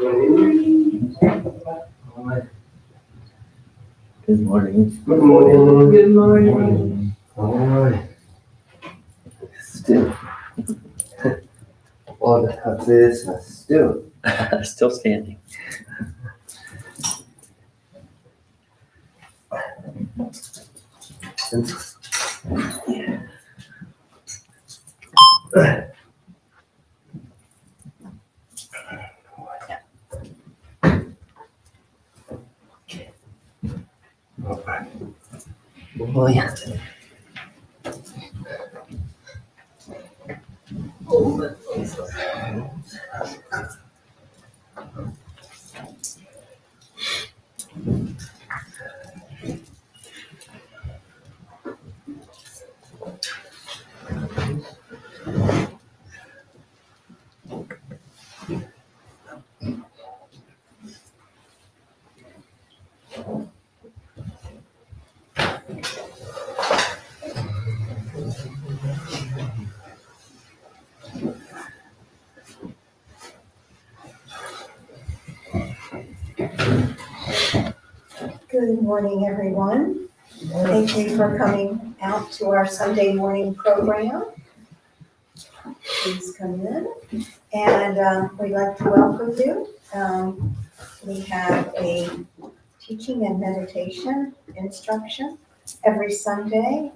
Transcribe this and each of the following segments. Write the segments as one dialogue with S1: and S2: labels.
S1: Good morning.
S2: Good morning.
S3: Good morning.
S2: Alright. Still. All the houses are still.
S1: Still standing.
S2: Boy.
S3: Good morning, everyone. Thank you for coming out to our Sunday morning program. Please come in. And we'd like to welcome you. We have a teaching and meditation instruction every Sunday,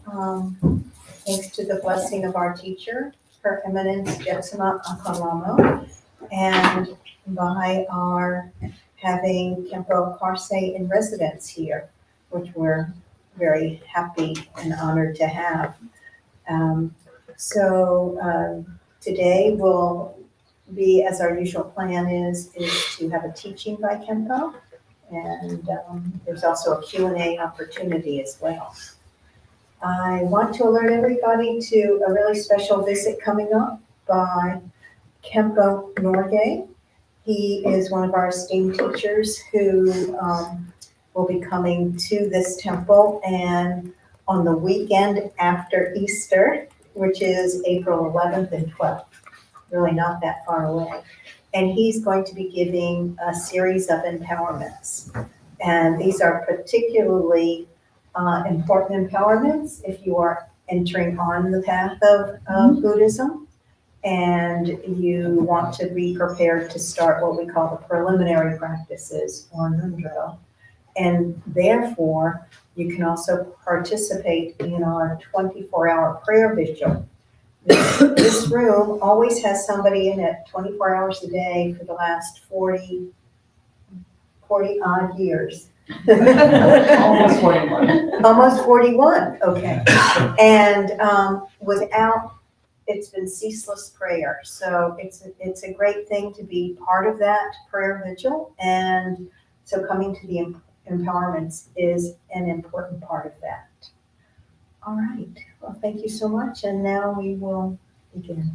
S3: thanks to the blessing of our teacher, Her Eminence Jetsama Akalamo, and by our having Khenpo Karze in residence here, which we're very happy and honored to have. Today will be, as our usual plan is to have a teaching by Khenpo, and there's also a Q&A opportunity as well. I want to alert everybody to a really special visit coming up by Khenpo Norgay. He is one of our esteemed teachers who will be coming to this temple, and on the weekend after Easter, which is April 11th and 12th, really not that far away. And he's going to be giving a series of empowerments. And these are particularly important empowerments if you are entering on the path of Buddhism and you want to be prepared to start what we call the preliminary practices, or Nundro. And therefore, you can also participate in our 24-hour prayer vigil. This room always has somebody in it 24 hours a day for the last 40 odd years.
S4: Almost 41.
S3: Almost 41, okay. And it's been ceaseless prayer. So it's a great thing to be part of that prayer vigil. And so coming to the empowerments is an important part of that. All right, well, thank you so much. And now we will begin.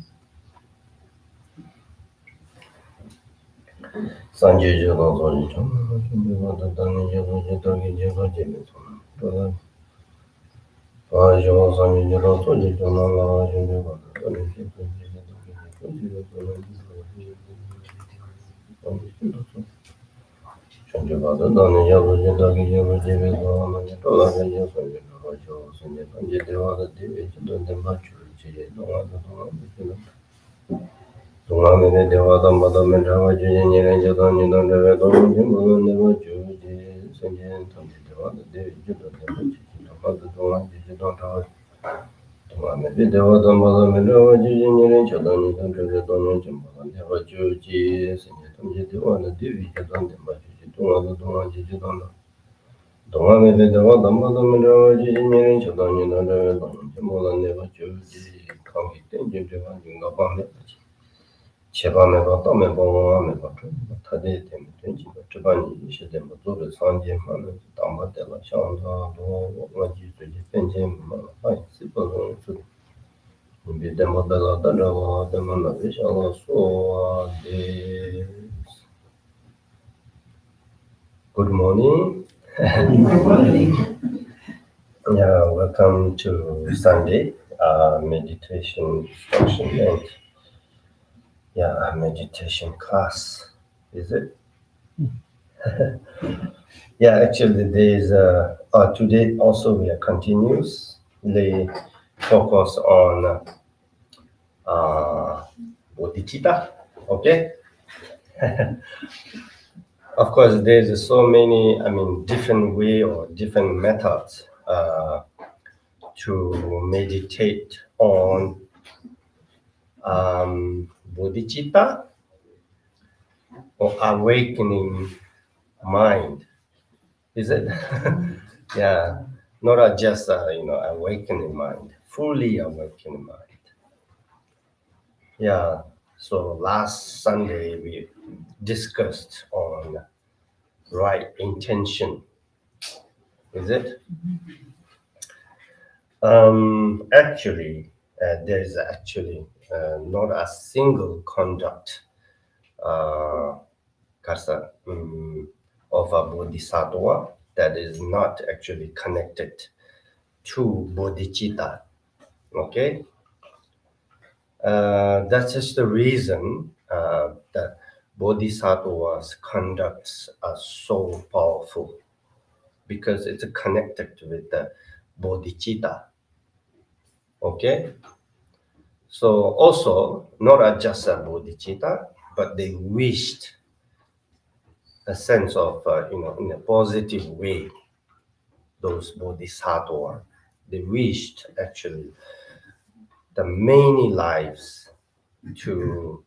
S2: Good morning. Yeah, welcome to Sunday meditation instruction and meditation class. Is it? Yeah, actually, there's today also we are continuously focus on bodhicitta. Okay, of course, there's so many. I mean, different way or different methods to meditate on bodhicitta or awakening mind. Is it? Yeah, not just awakening mind, fully awakening mind. Yeah. So last Sunday we discussed on right intention. Is it? Actually, there is actually not a single conduct, uh, Karze, of a bodhisattva that is not actually connected to bodhicitta. Okay, that's just the reason that bodhisattvas' conducts are so powerful because it's connected with the bodhicitta. Okay, so also not just a bodhicitta, but they wished a sense of in a positive way. Those bodhisattvas, they wished actually the many lives to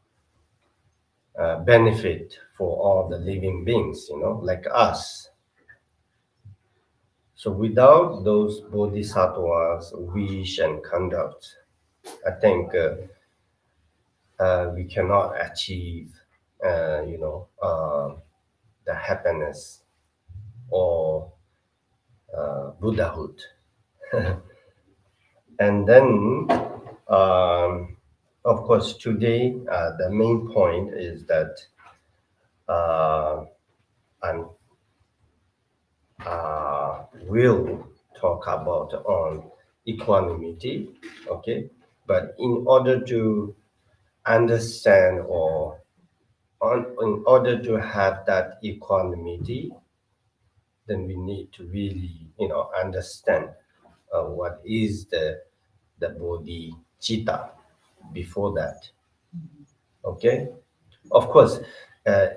S2: benefit for all the living beings, like us. So without those bodhisattvas' wish and conduct, I think we cannot achieve, the happiness or Buddhahood. And then, of course, today the main point is that I'm will talk about on equanimity, okay? But in order to understand or in order to have that equanimity, then we need to really, understand what is the bodhicitta before that, okay? Of course,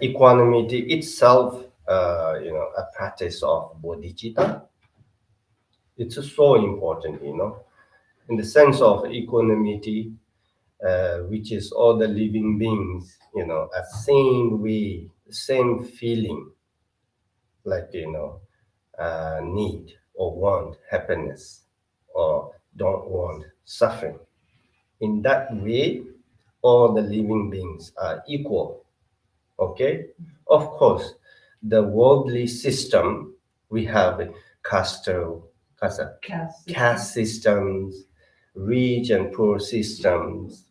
S2: equanimity itself, a practice of bodhicitta, it's so important, in the sense of equanimity, which is all the living beings, a same way, same feeling, like, need or want happiness or don't want suffering. In that way, all the living beings are equal. Okay, of course, the worldly system we have caste systems, rich and poor systems,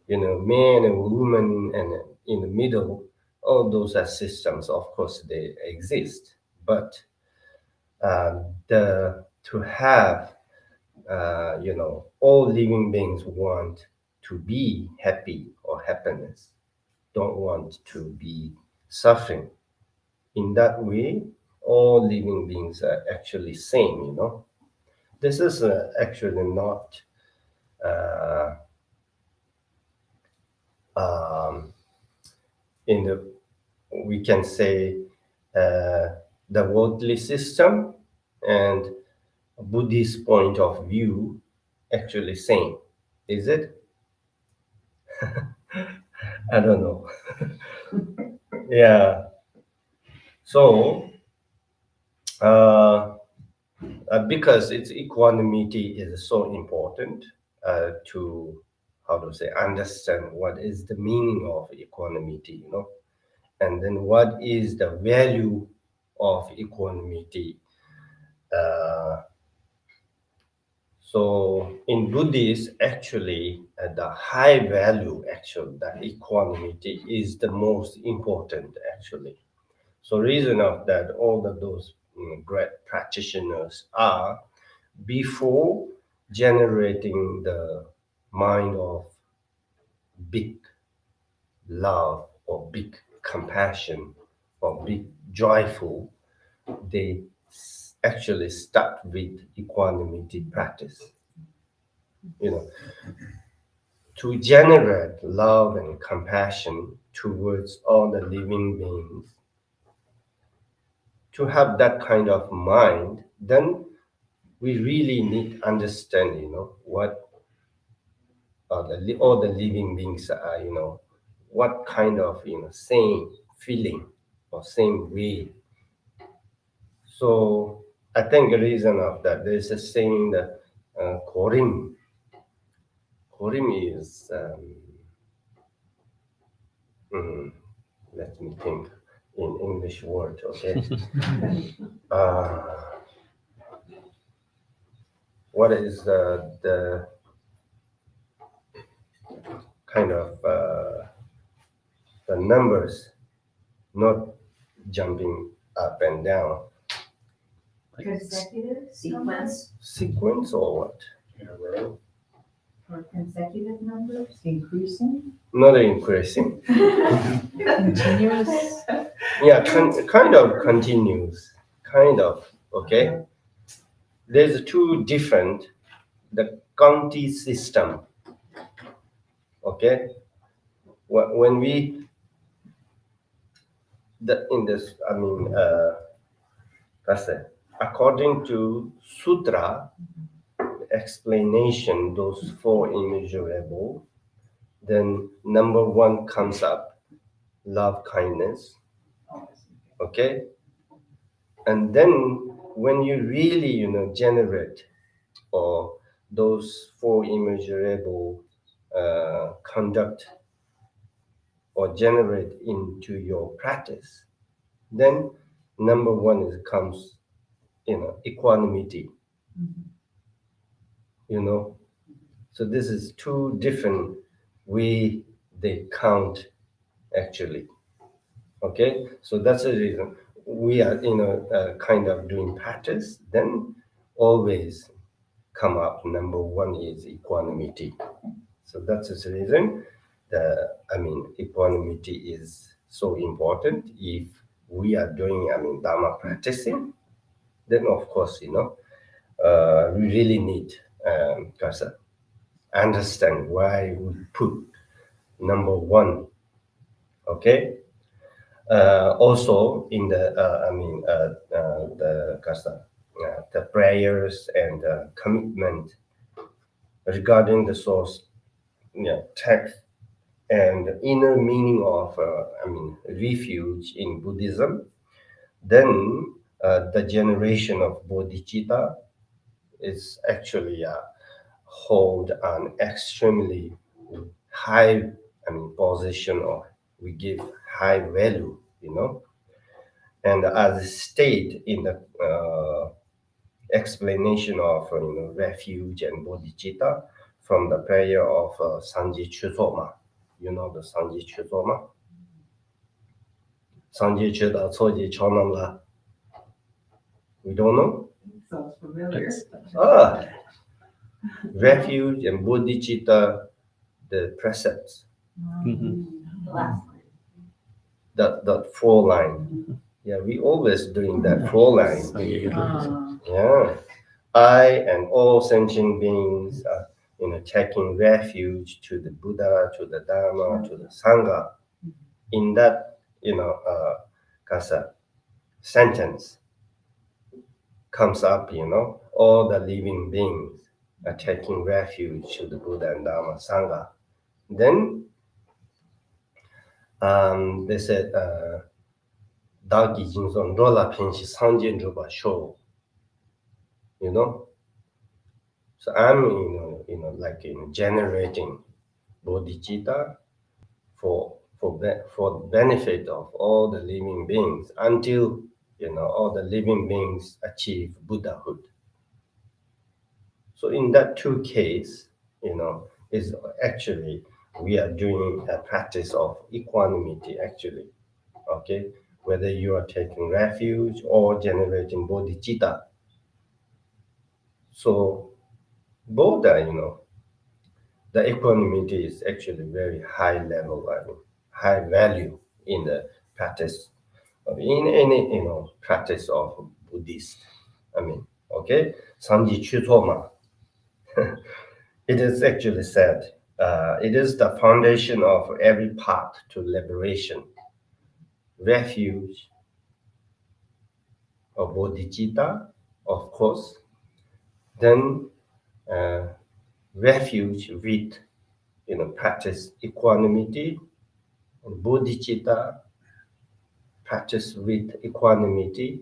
S2: men and women, and in the middle, all those are systems. Of course, they exist, but the to have all living beings want to be happy or happiness, don't want to be suffering. In that way, all living beings are actually same. This is actually not uh, um, in the, we can say, the worldly system and Buddhist point of view actually same. Is it? I don't know. Yeah. So, because its equanimity is so important to, how to say, understand what is the meaning of equanimity, and then what is the value of equanimity. Uh, so in Buddhist, actually, the high value, actually, that equanimity is the most important, actually. So reason of that, all of those great practitioners are before generating the mind of big love or big compassion or be joyful, they actually start with equanimity practice. To generate love and compassion towards all the living beings, to have that kind of mind, then we really need to understand, what all the living beings are, what kind of, same feeling or same way. So I think the reason of that, there's a saying that Korim is, let me think in English word, okay? What is the kind of the numbers not jumping up and down?
S4: Consecutive
S2: Sequence or what?
S4: or consecutive numbers, increasing,
S2: Not increasing.
S4: continuous.
S2: Yeah, kind of continues. Kind of, okay? There's two different, the county system, okay? When we, in this, Karze, according to Sutra, explanation, those four immeasurable, then number one comes up, love, kindness, okay? And then when you really, generate or those four immeasurable conduct or generate into your practice, then number one comes, equanimity. So this is two different way they count actually. Okay, so that's the reason we are kind of doing practice, then always come up number one is equanimity. So that's the reason equanimity is so important. If we are doing Dharma practicing, then of course we really need Karze, understand why we put number one. Okay. Also in the the Karze, the prayers and commitment regarding the source, text and inner meaning of refuge in Buddhism, then the generation of bodhicitta is actually hold an extremely high position, or we give high value, and as stated in the explanation of refuge and bodhicitta from the prayer of Sanji Chusoma. You know the Sanji Chusoma? Sanji Chuda Tsoji Chonamla. We don't know?
S4: Sounds familiar.
S2: Refuge and bodhicitta, the precepts,
S4: Last
S2: that four line. Yeah, we always doing that four line.
S4: line.
S2: Yeah, I and all sentient beings are, taking refuge to the Buddha, to the Dharma, to the Sangha. In that, Karze, sentence comes up, all the living beings are taking refuge to the Buddha and Dharma, Sangha. Then they said, Dagi Jingson Rola Penshi Sanjin Ruba Show. So I'm, generating bodhicitta for the benefit of all the living beings until all the living beings achieve Buddhahood. So in that two case, is actually we are doing a practice of equanimity actually. Okay, whether you are taking refuge or generating bodhicitta. So both are, the equanimity is actually very high level, high value in the practice, in any practice of Buddhist. Okay, Sanji Chutoma. It is actually said, it is the foundation of every path to liberation, refuge of bodhicitta, of course, then refuge with practice equanimity, and bodhicitta practice with equanimity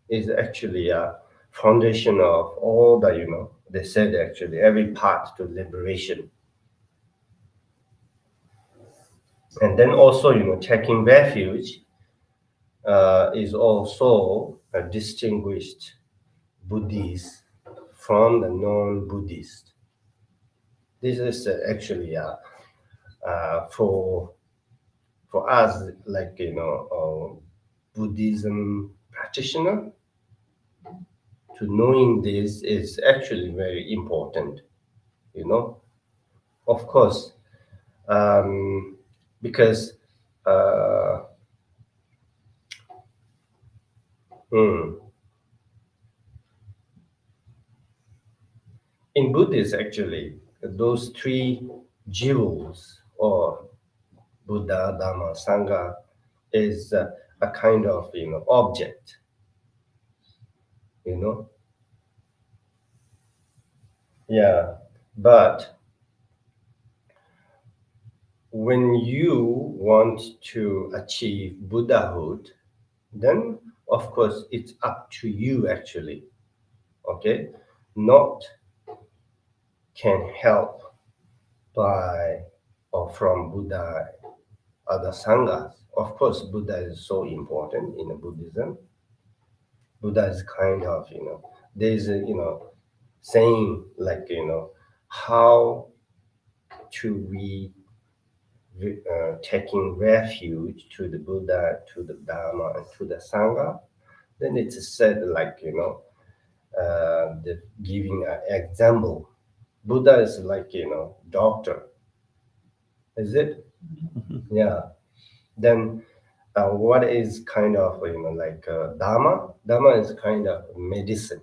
S2: is actually a foundation of all the they said actually every path to liberation. And then also taking refuge is also a distinguished Buddhist from the non-Buddhist. This is actually for us, like Buddhism practitioner, to knowing this is actually very important. Of course, because in Buddhism, actually, those three jewels, or Buddha, Dharma, Sangha, is a kind of object. Yeah, but when you want to achieve Buddhahood, then of course it's up to you actually. Okay, not can help by or from Buddha, other sanghas. Of course, Buddha is so important in Buddhism. Buddha is kind of there's a saying like how to we taking refuge to the Buddha, to the Dharma, and to the Sangha. Then it's said like the giving an example. Buddha is like doctor. Is it? Yeah. Then what is kind of like Dharma? Dharma is kind of medicine.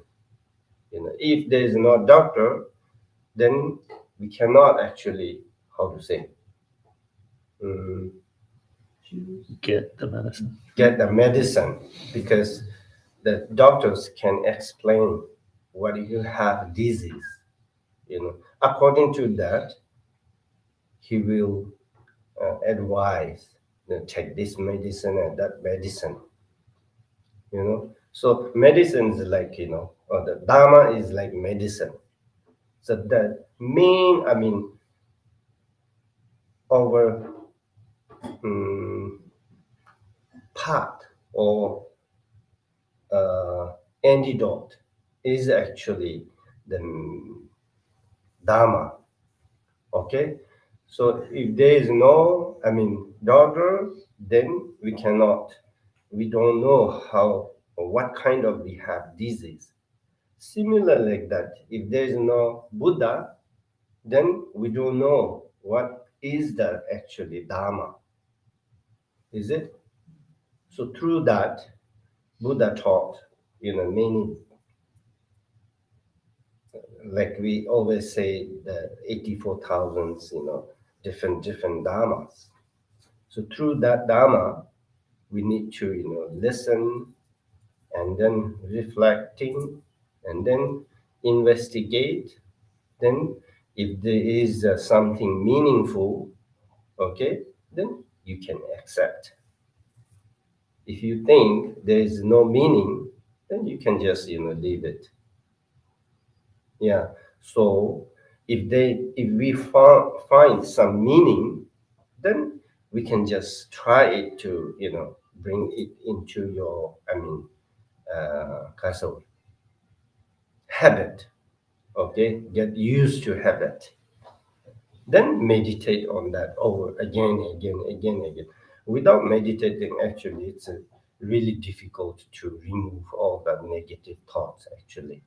S2: If there is no doctor, then we cannot actually, how to say,
S1: Get the medicine.
S2: get the medicine, because the doctors can explain what you have disease. According to that, he will advise, take this medicine and that medicine. So medicine is like or the Dharma is like medicine. So the main, our path or antidote is actually the Dharma. Okay, so if there is no doctor, then we don't know how or what kind of we have disease. Similar like that, if there is no Buddha, then we don't know what is the actually Dharma. Is it? So through that, Buddha taught many, like we always say, the 84,000 different dharmas. So through that dharma, we need to listen, and then reflecting, and then investigate. Then if there is something meaningful, okay, then you can accept. If you think there is no meaning, then you can just leave it. Yeah. So if we find some meaning, then we can just try it to bring it into your habit. Okay, get used to habit. Then meditate on that over again. Without meditating, actually, it's really difficult to remove all the negative thoughts actually.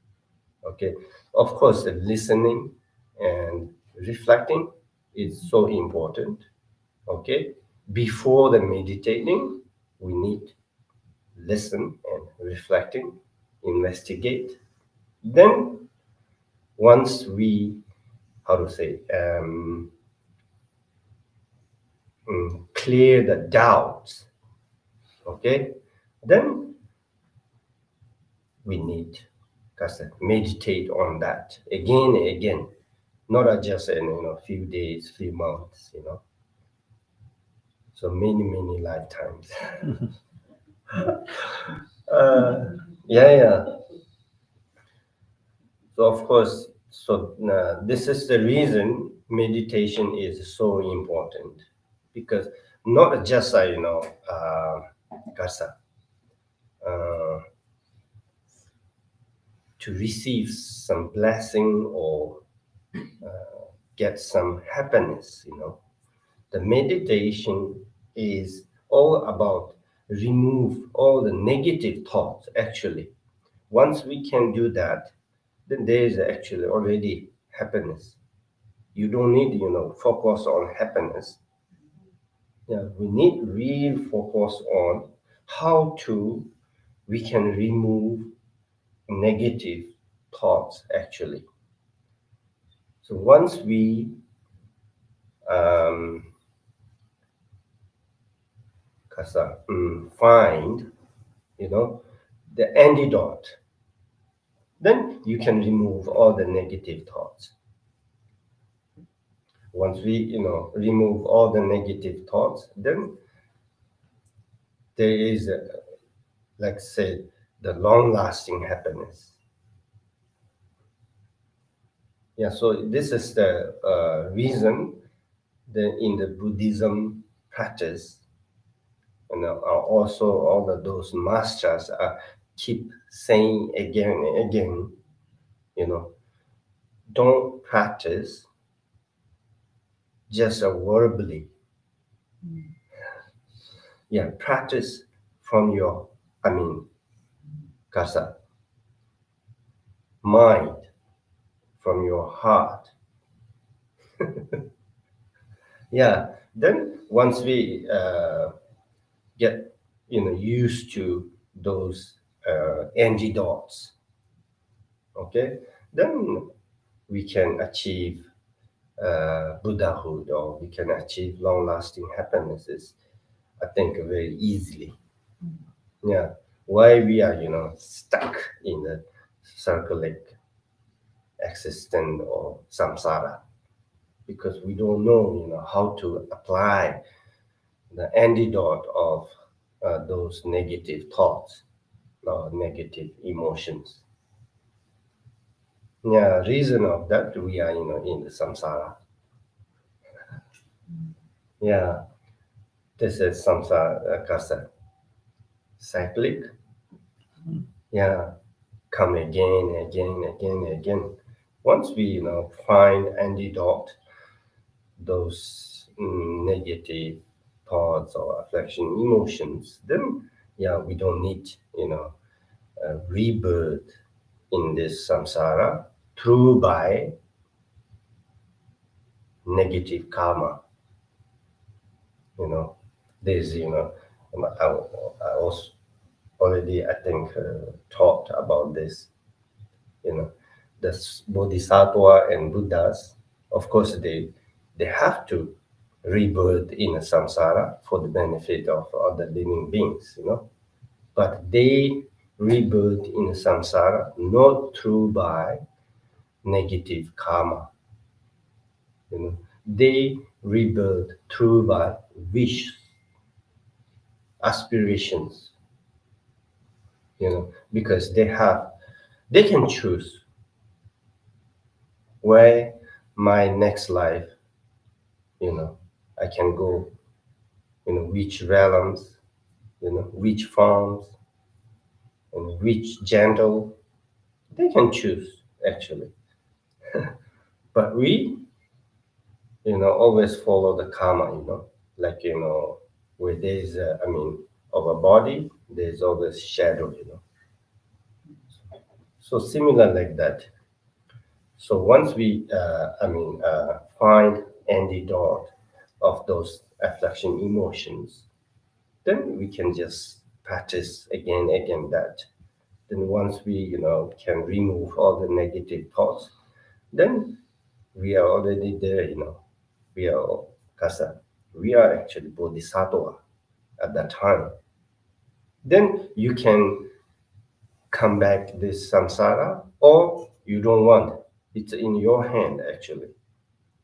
S2: Okay, of course, the listening and reflecting is so important. Okay, before the meditating, we need listen and reflecting, investigate. Then once we, how to say, clear the doubts, okay, then we need to meditate on that again and again, not just in few days, few months, so many lifetimes. Yeah. So of course, so this is the reason meditation is so important, because not just kasa, to receive some blessing or get some happiness. The meditation is all about remove all the negative thoughts. Actually, once we can do that, then there is actually already happiness. You don't need focus on happiness. Yeah, we need real focus on how to we can remove negative thoughts actually. So once we find the antidote, then you can remove all the negative thoughts. Once we remove all the negative thoughts, then there is like say the long lasting happiness. Yeah, so this is the reason that in the Buddhism practice, also all of those masters keep saying again and again, don't practice just verbally. Yeah, practice from your, kasa, mind, from your heart. Yeah, then once we get used to those antidotes, okay, then we can achieve Buddhahood, or we can achieve long-lasting happinesses, I think, very easily. Yeah, why we are stuck in the circulic existence or samsara, because we don't know how to apply the antidote of those negative thoughts or negative emotions. Yeah, reason of that we are in the samsara. Yeah, this is samsara kasa, cyclic. Yeah, come again. Once we find antidote those negative thoughts or affection emotions, then yeah, we don't need rebirth in this samsara through by negative karma. There's I also already I think talked about this. The bodhisattva and buddhas, of course they have to rebirth in a samsara for the benefit of other living beings, but they rebirth in a samsara not through by negative karma. They rebirth through by wish, aspirations, because they can choose where my next life, I can go, which realms, which forms, and which gender, they can choose actually. But we, always follow the karma, like, where there's, of a body, there's always shadow, So similar like that. So once we, find antidote of those affection emotions, then we can just practice again that. Then once we can remove all the negative thoughts, then we are already there. We are kasa. We are actually bodhisattva at that time. Then you can come back this samsara, or you don't want. It's in your hand actually.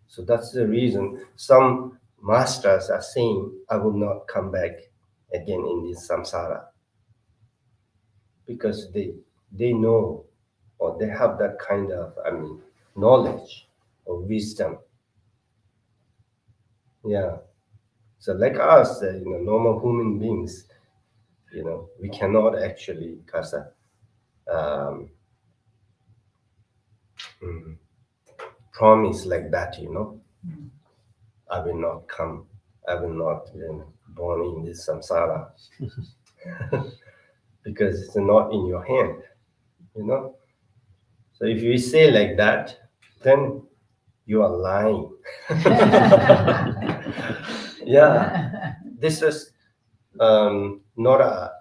S2: So that's the reason some masters are saying, I will not come back again in this samsara. Because they know, or they have that kind of, knowledge or wisdom. Yeah. So like us, normal human beings, we cannot actually, kasa, promise like that, I will not come, I will not born in this samsara. Because it's not in your hand, So if you say like that, then you are lying. Yeah, this is not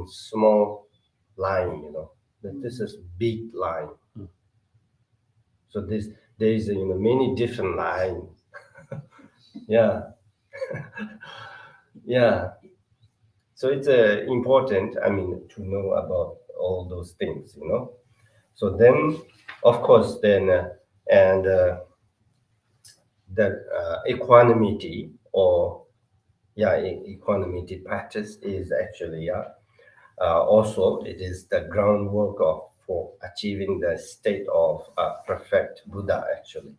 S2: small line, but this is big line. So there is many different lines. Yeah. Yeah. So it's important, to know about all those things, So then, of course, then the equanimity equanimity practice is actually also it is the groundwork for achieving the state of perfect Buddha actually.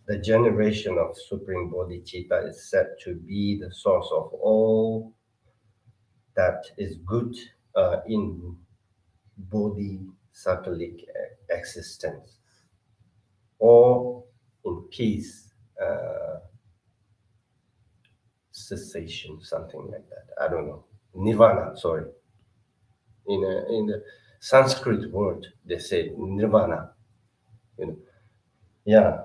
S2: The generation of Supreme Bodhicitta is said to be the source of all that is good in bodhisattvic existence, or in peace, cessation, something like that. I don't know. Nirvana, sorry. In the Sanskrit word, they say nirvana. Yeah.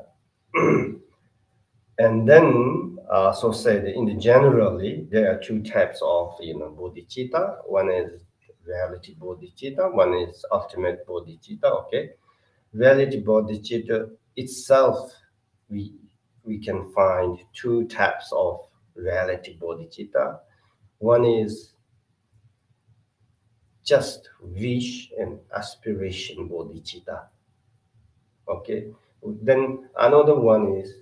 S2: And then also said in the generally there are two types of bodhicitta. One is reality bodhicitta, one is ultimate bodhicitta. Okay, reality bodhicitta itself, we can find two types of reality bodhicitta. One is just wish and aspiration bodhicitta. Okay, then another one is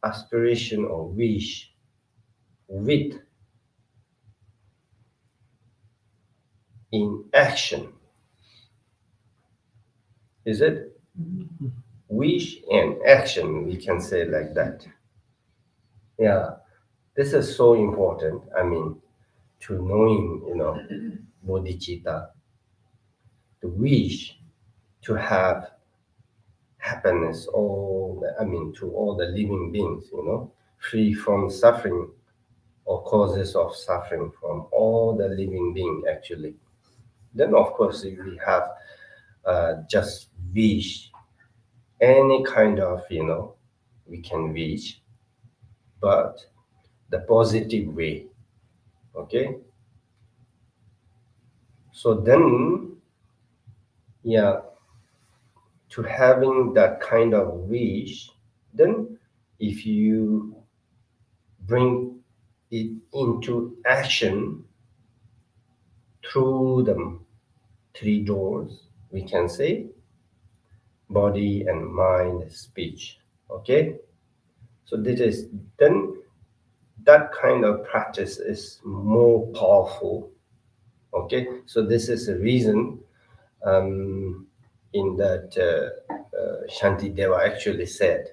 S2: aspiration or wish with in action. Is it? Wish and action, we can say like that. Yeah, this is so important. To knowing, bodhicitta, the wish to have happiness, to all the living beings, free from suffering or causes of suffering from all the living beings actually. Then of course if we have just wish, any kind of, we can wish, but the positive way. Okay. So then, yeah, to having that kind of wish, then if you bring it into action through the three doors, we can say body and mind, speech. Okay. So this is then that kind of practice is more powerful. Okay, so this is the reason in that Shantideva actually said,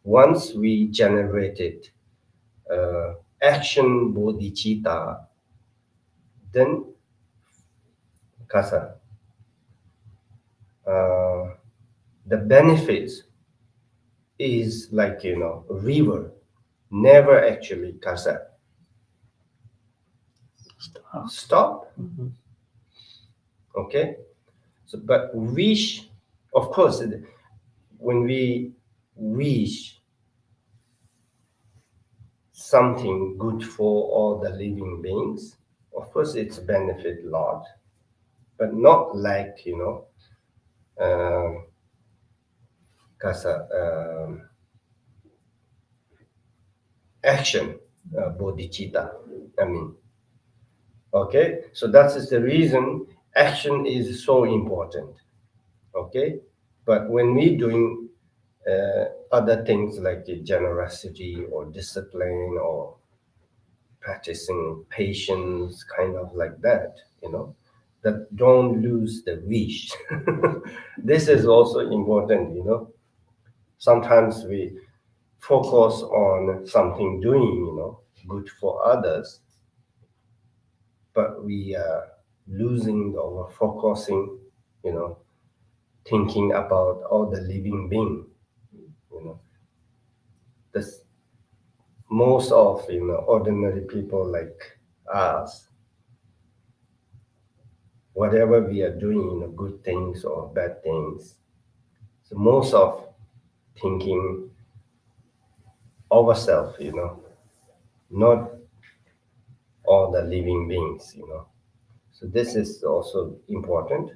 S2: once we generated action bodhicitta, then kasa, the benefits is like a river, never actually kasa stop. Okay, so but wish, of course, when we wish something good for all the living beings, of course it's benefit a lot, but not like, action, bodhicitta. I mean, okay, so that is the reason action is so important. Okay, but when we doing other things like the generosity or discipline or practicing patience, kind of like that, that don't lose the wish. This is also important, Sometimes we focus on something doing, good for others, but we are losing or focusing, thinking about all the living being, This most of ordinary people like us, whatever we are doing, good things or bad things, so most of thinking ourselves, not all the living beings, So this is also important.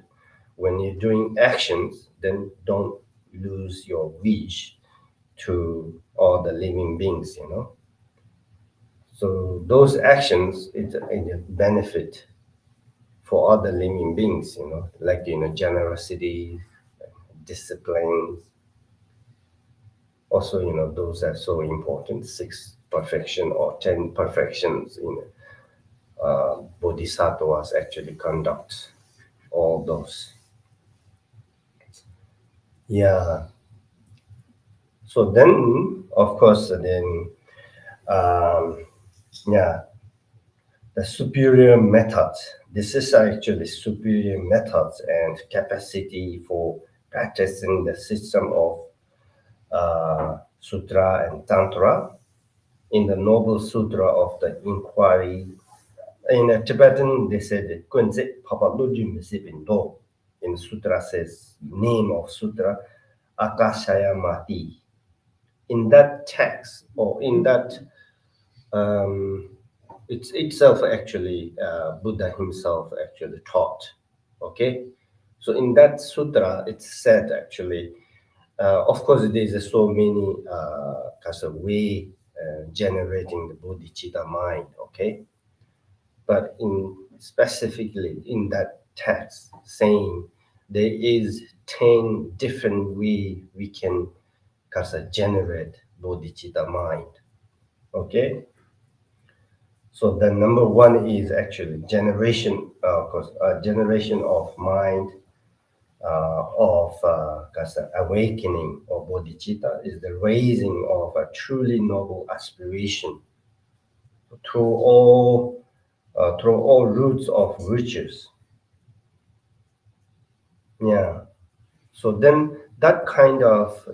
S2: When you're doing actions, then don't lose your wish to all the living beings, So those actions, it's a benefit for other living beings, like, generosity, disciplines. Also, those are so important, 6 perfection or 10 perfections in bodhisattvas actually conduct all those. Yeah. So then, of course, yeah, the superior methods. This is actually superior methods and capacity for practicing the system of Sutra and Tantra. In the Noble Sutra of the Inquiry, in Tibetan, they said, "Kunze Papaluji Misipindo." In Sutra says, name of Sutra, Akashaya Mati. In that text, or in that, it's itself actually, Buddha himself actually taught. Okay, so in that sutra, it's said actually, of course, there's so many kinds of way generating the bodhicitta mind. Okay, but specifically in that text, saying there is 10 different way we can generate bodhicitta mind. Okay, so the number 1 is actually generation, generation of mind, of awakening of bodhicitta, is the raising of a truly noble aspiration through all roots of virtues. Yeah. So then that kind of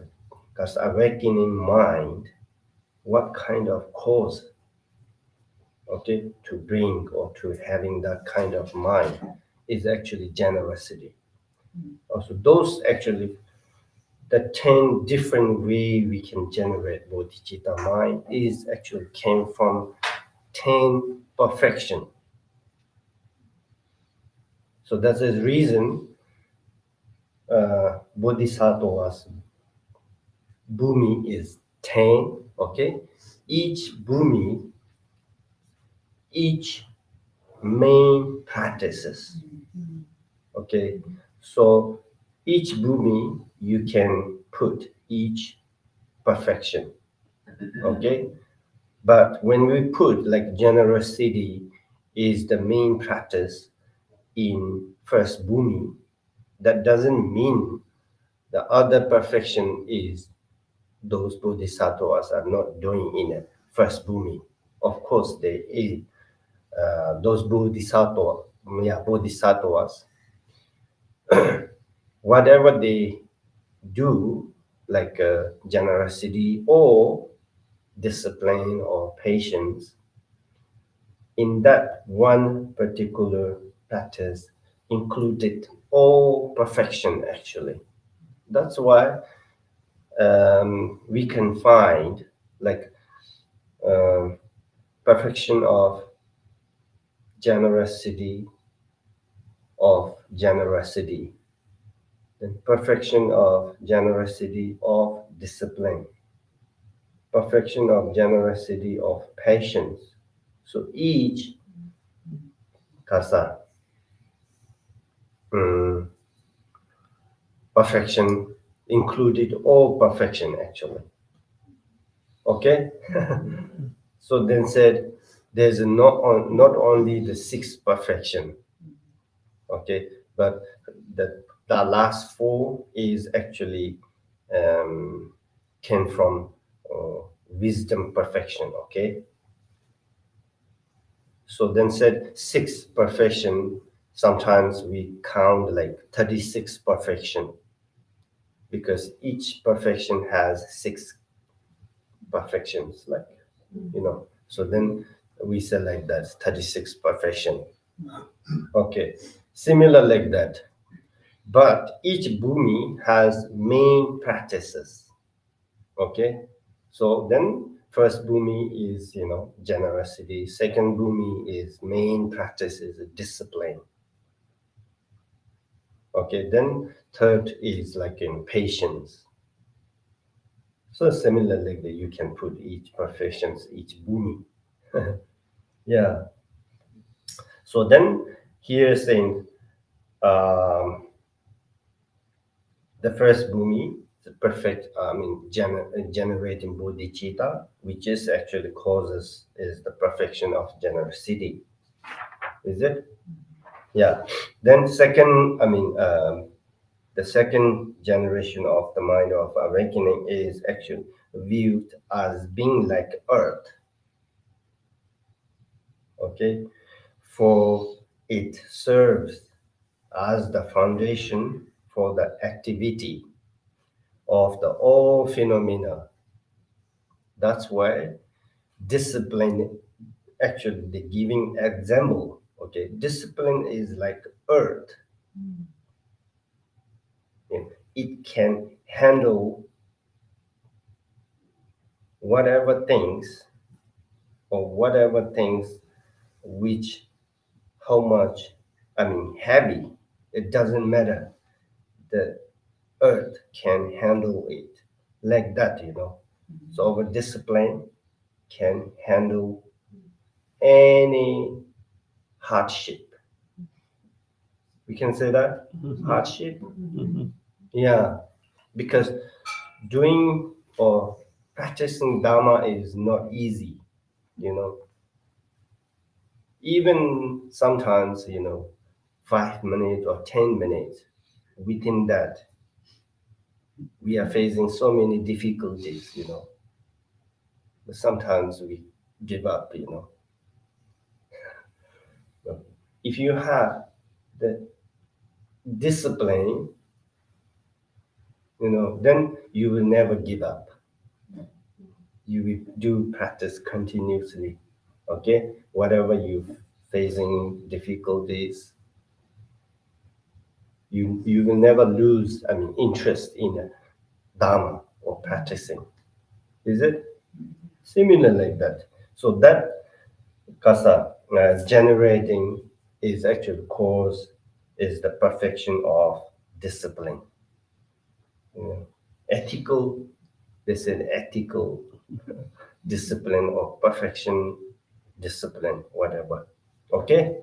S2: awakening mind, what kind of cause, okay, to bring or to having that kind of mind is actually generosity. Also, those actually, the 10 different way we can generate bodhicitta mind is actually came from 10 perfection. So that's the reason bodhisattvas bhumi is 10. Okay, each bhumi, each main practices. Okay, so each bhumi you can put each perfection. Okay, but when we put like generosity is the main practice in first bhumi, that doesn't mean the other perfection is those bodhisattvas are not doing in a first bhumi. Of course, they is those bodhisattvas, whatever they do, like generosity or discipline or patience, in that one particular practice included all perfection actually. That's why we can find like perfection of generosity, then perfection of generosity of discipline, perfection of generosity of patience. So each kasa perfection included all perfection actually. Okay. So then said there's not only the sixth perfection, okay, but the last four is actually came from wisdom perfection, okay. So then said sixth perfection, sometimes we count like 36 perfection because each perfection has six perfections, like, you know. So then we say like that 36 perfection. Okay, similar like that. But each bhumi has main practices. Okay, so then first bhumi is, you know, generosity. Second bhumi is main practice is discipline. Okay, then third is like in patience. So similarly, like you can put each perfections, each bhumi. Yeah. So then here saying the first bhumi, the perfect, generating bodhicitta, which is actually causes is the perfection of generosity. Is it? Yeah. Then second, the second generation of the mind of awakening is actually viewed as being like earth. Okay, for it serves as the foundation for the activity of the all phenomena. That's why discipline, actually the giving example, okay, discipline is like earth. It can handle whatever things which, how much, heavy, it doesn't matter. The earth can handle it like that, you know. So our discipline can handle any hardship. We can say that hardship. Yeah, because doing or practicing Dharma is not easy, you know. Even sometimes, you know, 5 minutes or 10 minutes, within that, we are facing so many difficulties, you know. But sometimes we give up, you know. But if you have the discipline, you know, then you will never give up. You will do practice continuously, okay? Whatever you facing difficulties, you will never lose, interest in Dharma or practicing. Is it? Similar like that. So that kasa generating is actually cause is the perfection of discipline. You know, ethical, they said ethical discipline or perfection discipline, whatever. Okay.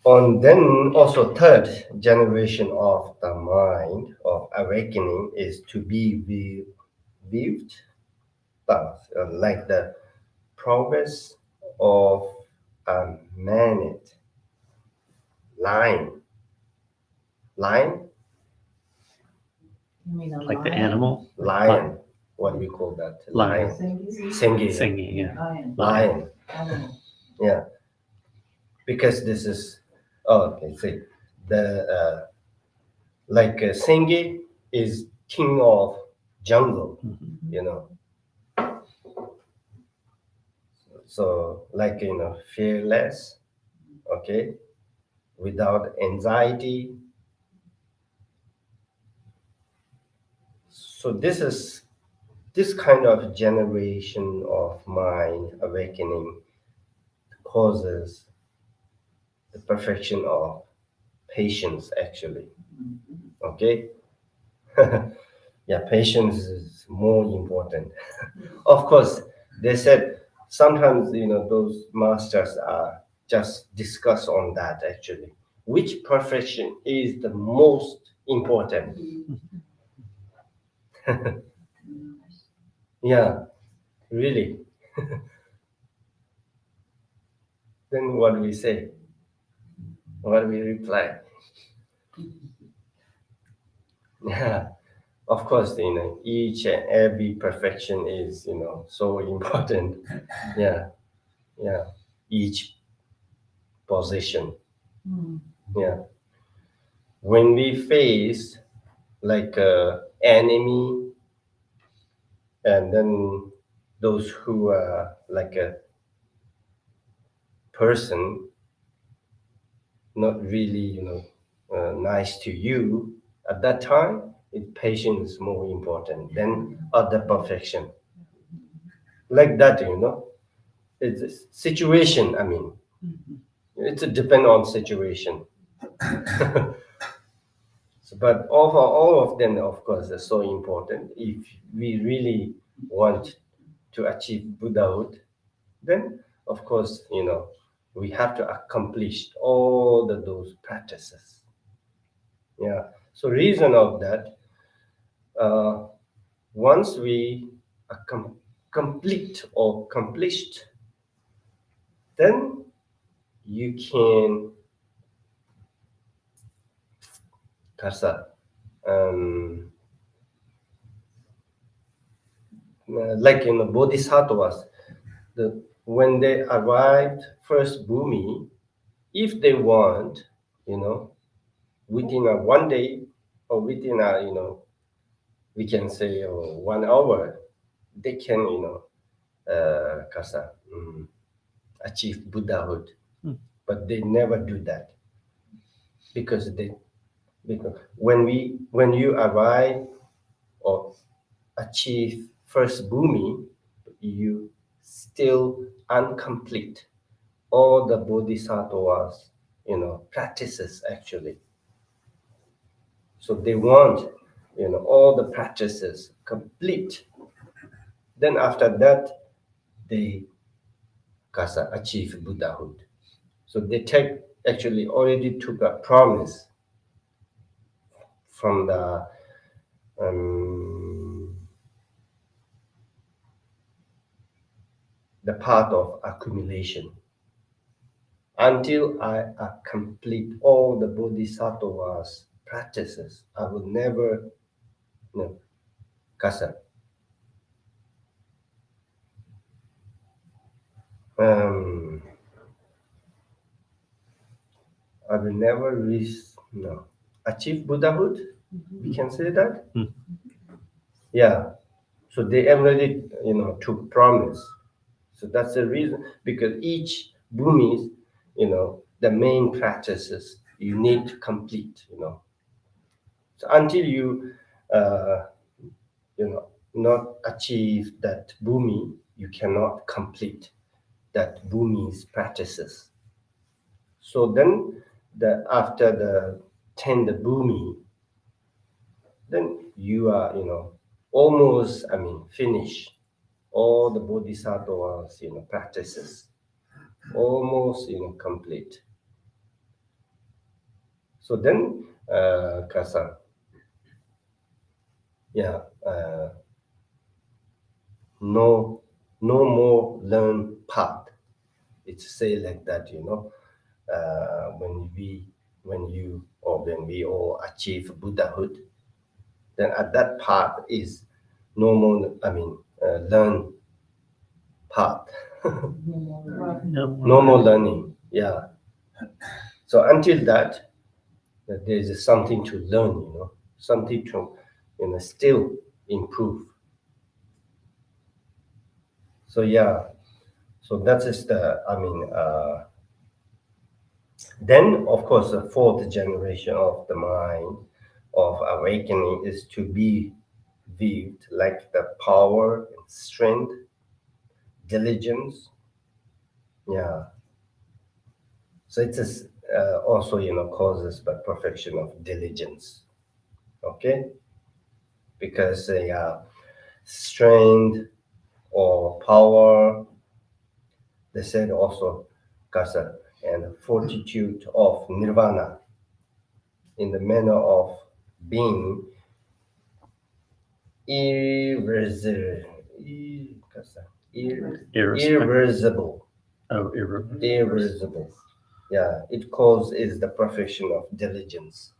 S2: And then also third generation of the mind of awakening is to be viewed like the progress of a maned lion. Lion?
S4: You mean a
S1: Like the
S4: lion?
S1: animal?
S2: Lion. What do we call that?
S1: Lion.
S2: Sengi.
S1: Singing, yeah.
S4: Lion.
S2: Lion.
S4: Animal.
S2: Yeah. Because this is, okay, see, the Sengi is king of jungle, you know. So fearless, okay, without anxiety. So this is this kind of generation of mind awakening causes the perfection of patience, actually. Okay? Yeah, patience is more important. Of course, they said sometimes, those masters are just discuss on that, actually. Which perfection is the most important? Yeah, really. Then what do we say? What do we reply? Yeah, of course, each and every perfection is, so important. Yeah, yeah, each position. Yeah. When we face like a enemy, and then those who are like a person not really, nice to you, at that time, patience is more important than other perfection. Like that, it's a situation. I mean, it's a depend on situation. So, but all of them, of course, are so important. If we really want to achieve Buddhahood, then of course, we have to accomplish all those practices. Yeah. So reason of that, uh, once we are complete or accomplished, then you can Karze, um, like in the bodhisattvas, when they arrived first bhumi, if they want, you know, within a 1 day or within a, we can say 1 hour, they can, Karze, achieve Buddhahood. But they never do that because when you arrive or achieve first bhumi, you still incomplete all the bodhisattvas, practices, actually. So they want, all the practices complete. Then after that, they Karze achieve Buddhahood. So they actually already took a promise from the path of accumulation. Until I complete all the bodhisattvas practices, I will never, Karze, I will never achieve Buddhahood. We can say that. Yeah. So they already, took promise. So that's the reason, because each bhumi, the main practices you need to complete, So until you, not achieve that bhumi, you cannot complete that bhumi's practices. So then, after the 10th bhumi, then you are, almost, finished all the bodhisattvas, practices, almost, complete. So then, Karze, yeah, no more learn path. It's say like that, when we all achieve Buddhahood, then at that path is no more, learn path. No more learning. Yeah. So until that there is something to learn, something to, still improve. So yeah. So that is then of course the fourth generation of the mind of awakening is to be viewed like the power, strength, diligence. Yeah. So it is also, causes by perfection of diligence. Okay? Because strength or power, they said also Karze, and fortitude of nirvana in the manner of being irreversible. Irreversible.
S1: Oh, irreversible.
S2: Irreversible. Yeah, it is the perfection of diligence.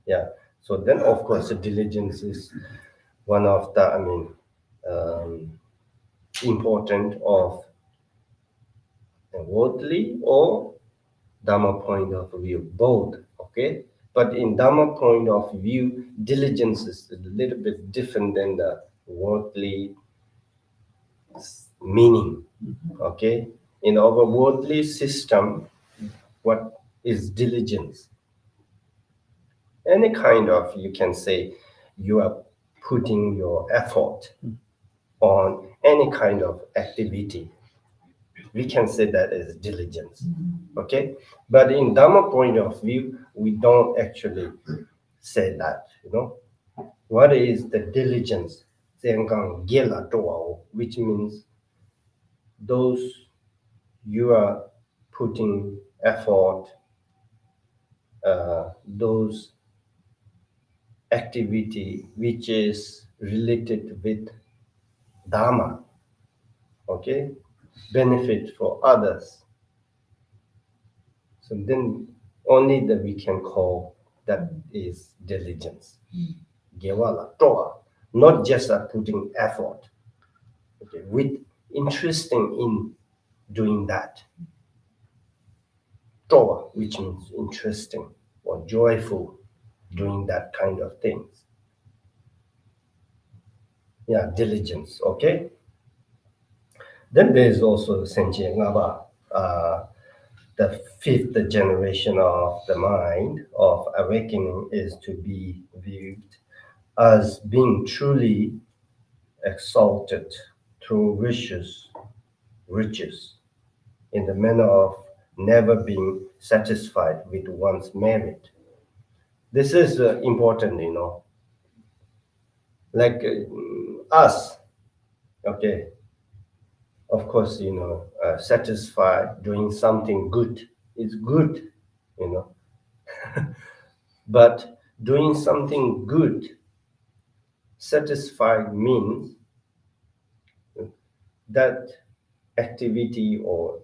S2: Yeah. So then, of course, the diligence is one of the, important of the worldly or Dharma point of view, both. Okay. But in Dharma point of view, diligence is a little bit different than the worldly meaning. Okay. In our worldly system, what is diligence? Any kind of, you can say, you are putting your effort on any kind of activity. We can say that is diligence. Okay. But in Dharma point of view, we don't actually say that. What is the diligence? Which means those you are putting effort, those activity which is related with Dharma, okay, benefit for others. So then only that we can call that is diligence. Gewala, toa, not just putting effort, okay, with interesting in doing that. Toa, which means interesting or joyful doing that kind of things. Yeah, diligence, okay? Then there is also Senche Ngaba, the fifth generation of the mind of awakening is to be viewed as being truly exalted through riches, in the manner of never being satisfied with one's merit. This is important, like us, okay, of course, satisfied doing something good is good, you know. But doing something good, satisfied means that activity or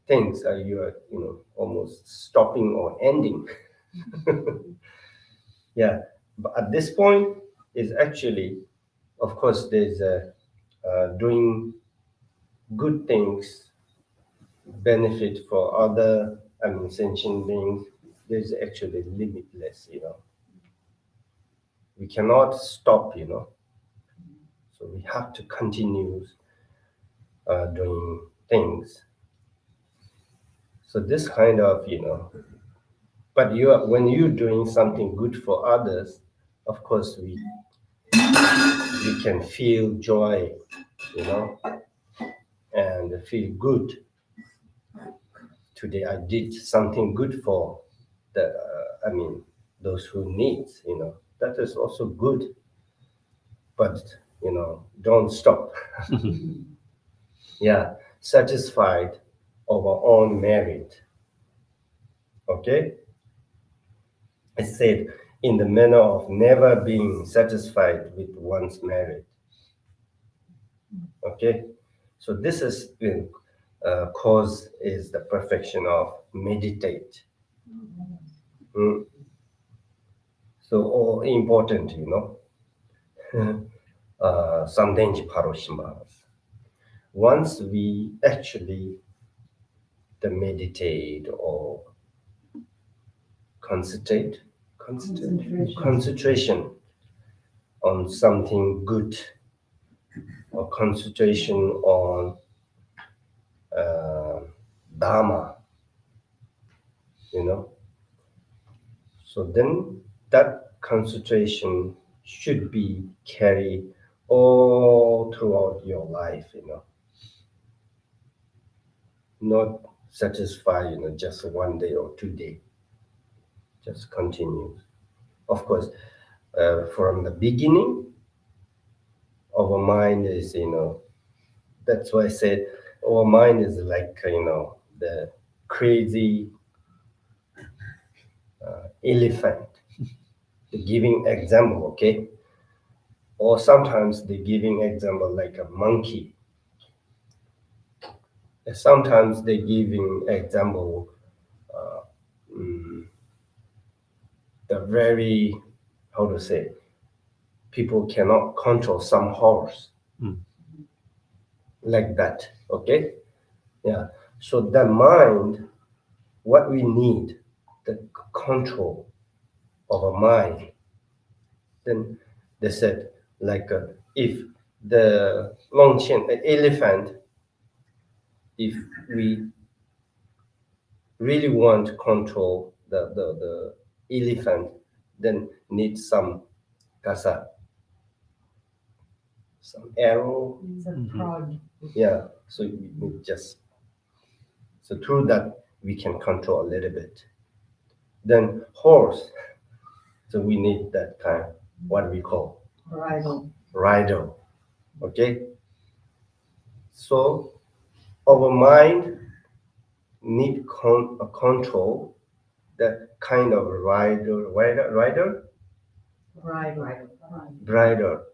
S2: things are almost stopping or ending. Yeah, but at this point is actually, of course, there's doing good things benefit for other, sentient beings. There's actually limitless, we cannot stop, so we have to continue doing things. So this kind of, but when you're doing something good for others, of course we can feel joy, and feel good. Today I did something good for the, those who need, that is also good. But don't stop. Yeah, satisfied of our own merit. Okay, I said in the manner of never being satisfied with one's merit. Okay, so this is cause is the perfection of meditate. So all important, something once we actually meditate or concentration on something good, or concentration on Dharma, so then that concentration should be carried all throughout your life, not satisfy, just 1 day or 2 day, just continue. Of course, from the beginning, our mind is, that's why I said our mind is like, the crazy elephant. The giving example, okay? Or sometimes the giving example like a monkey. Sometimes they giving example, the very, how to say, people cannot control some horse, like that, okay? Yeah. So the mind, what we need, the control of a mind. Then they said, like, if the long chain elephant, if we really want to control the elephant, then need some kasa, some arrow.
S4: It's a prod.
S2: Yeah. So we just, so through that we can control a little bit. Then horse, so we need that kind, what we call
S4: Bridle.
S2: rider. Okay. So our mind need control that kind of rider. Brighter.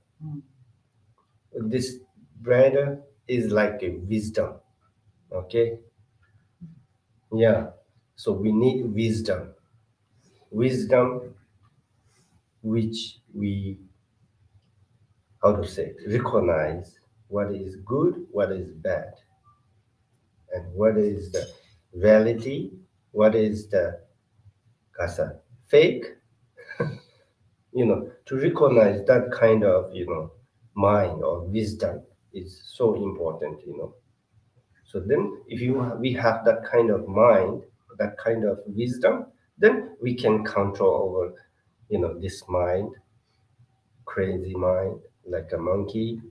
S2: This brighter is like a wisdom. Okay. Yeah. So we need wisdom. Wisdom which we, how to say, recognize what is good, what is bad, and what is the reality, what is the kasa, fake. To recognize that kind of, mind or wisdom is so important. So then if we have that kind of mind, that kind of wisdom, then we can control over, this mind, crazy mind, like a monkey,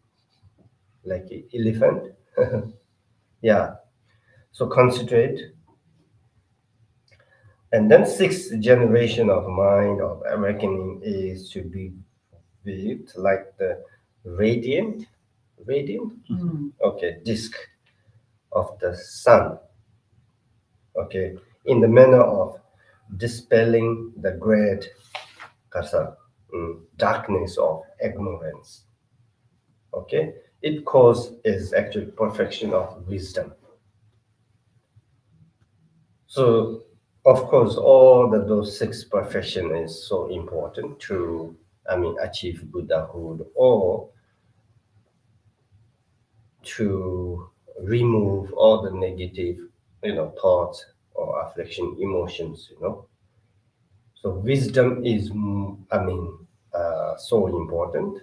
S2: like an elephant. Yeah. So concentrate. And then sixth generation of mind of awakening is to be viewed like the radiant, okay, disk of the sun, okay, in the manner of dispelling the great kasa, darkness of ignorance. Okay, it cause is actually perfection of wisdom. So of course, all those six perfection is so important to, achieve Buddhahood, or to remove all the negative, thoughts or affliction, emotions. So wisdom is, so important.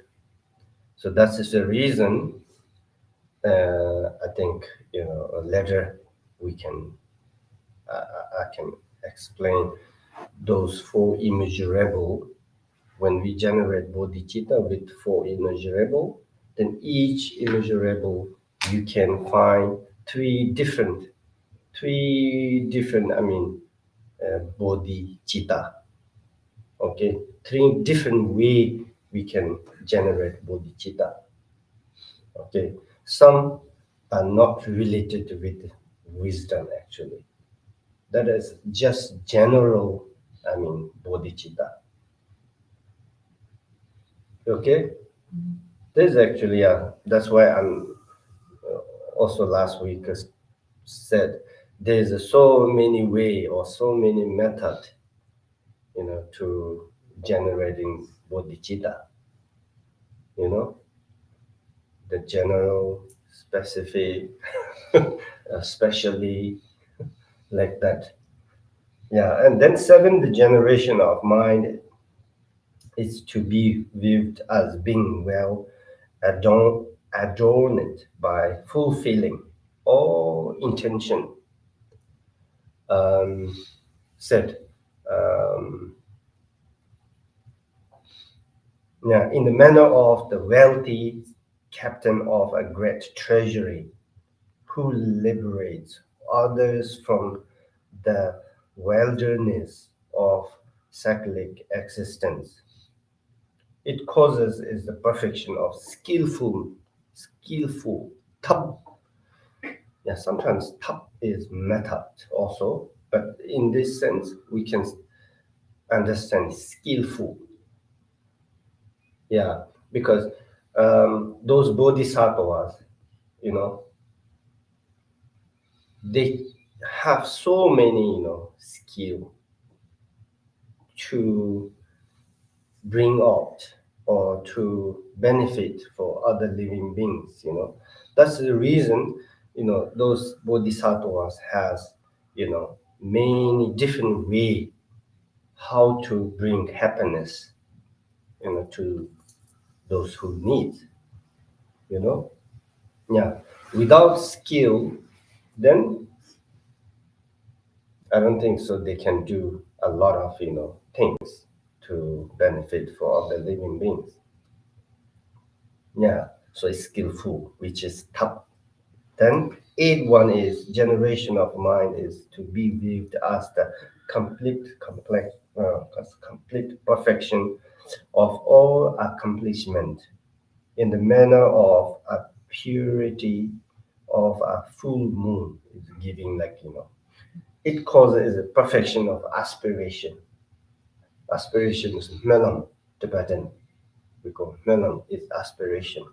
S2: So that is the reason, I think, later we can, I can explain those four immeasurable. When we generate bodhicitta with four immeasurable, then each immeasurable you can find three different, bodhicitta. Okay, three different way we can generate bodhicitta. Okay, some are not related with wisdom actually. That is just general, bodhicitta. Okay, this actually, that's why I'm, also last week said there's so many way or so many method, to generating bodhicitta. The general, specific, especially, like that. Yeah, and then seventh generation of mind is to be viewed as being well adorned by fulfilling all intention, said, Yeah, in the manner of the wealthy captain of a great treasury who liberates others from the wilderness of cyclic existence. It causes is the perfection of skillful. Tab. Yeah, sometimes tab is method also, but in this sense we can understand skillful. Yeah, because those bodhisattvas, you know, they have so many, skill to bring out or to benefit for other living beings. That's the reason, those bodhisattvas has, many different way how to bring happiness, to those who need, you know. Yeah, without skill, then I don't think so. They can do a lot of things to benefit for other living beings. Yeah, so it's skillful, which is tough. Then eighth one is generation of mind is to be viewed as the complete perfection of all accomplishment in the manner of a purity of a full moon is giving it causes a perfection of aspiration. Aspiration is melam, Tibetan. We call melam is aspiration.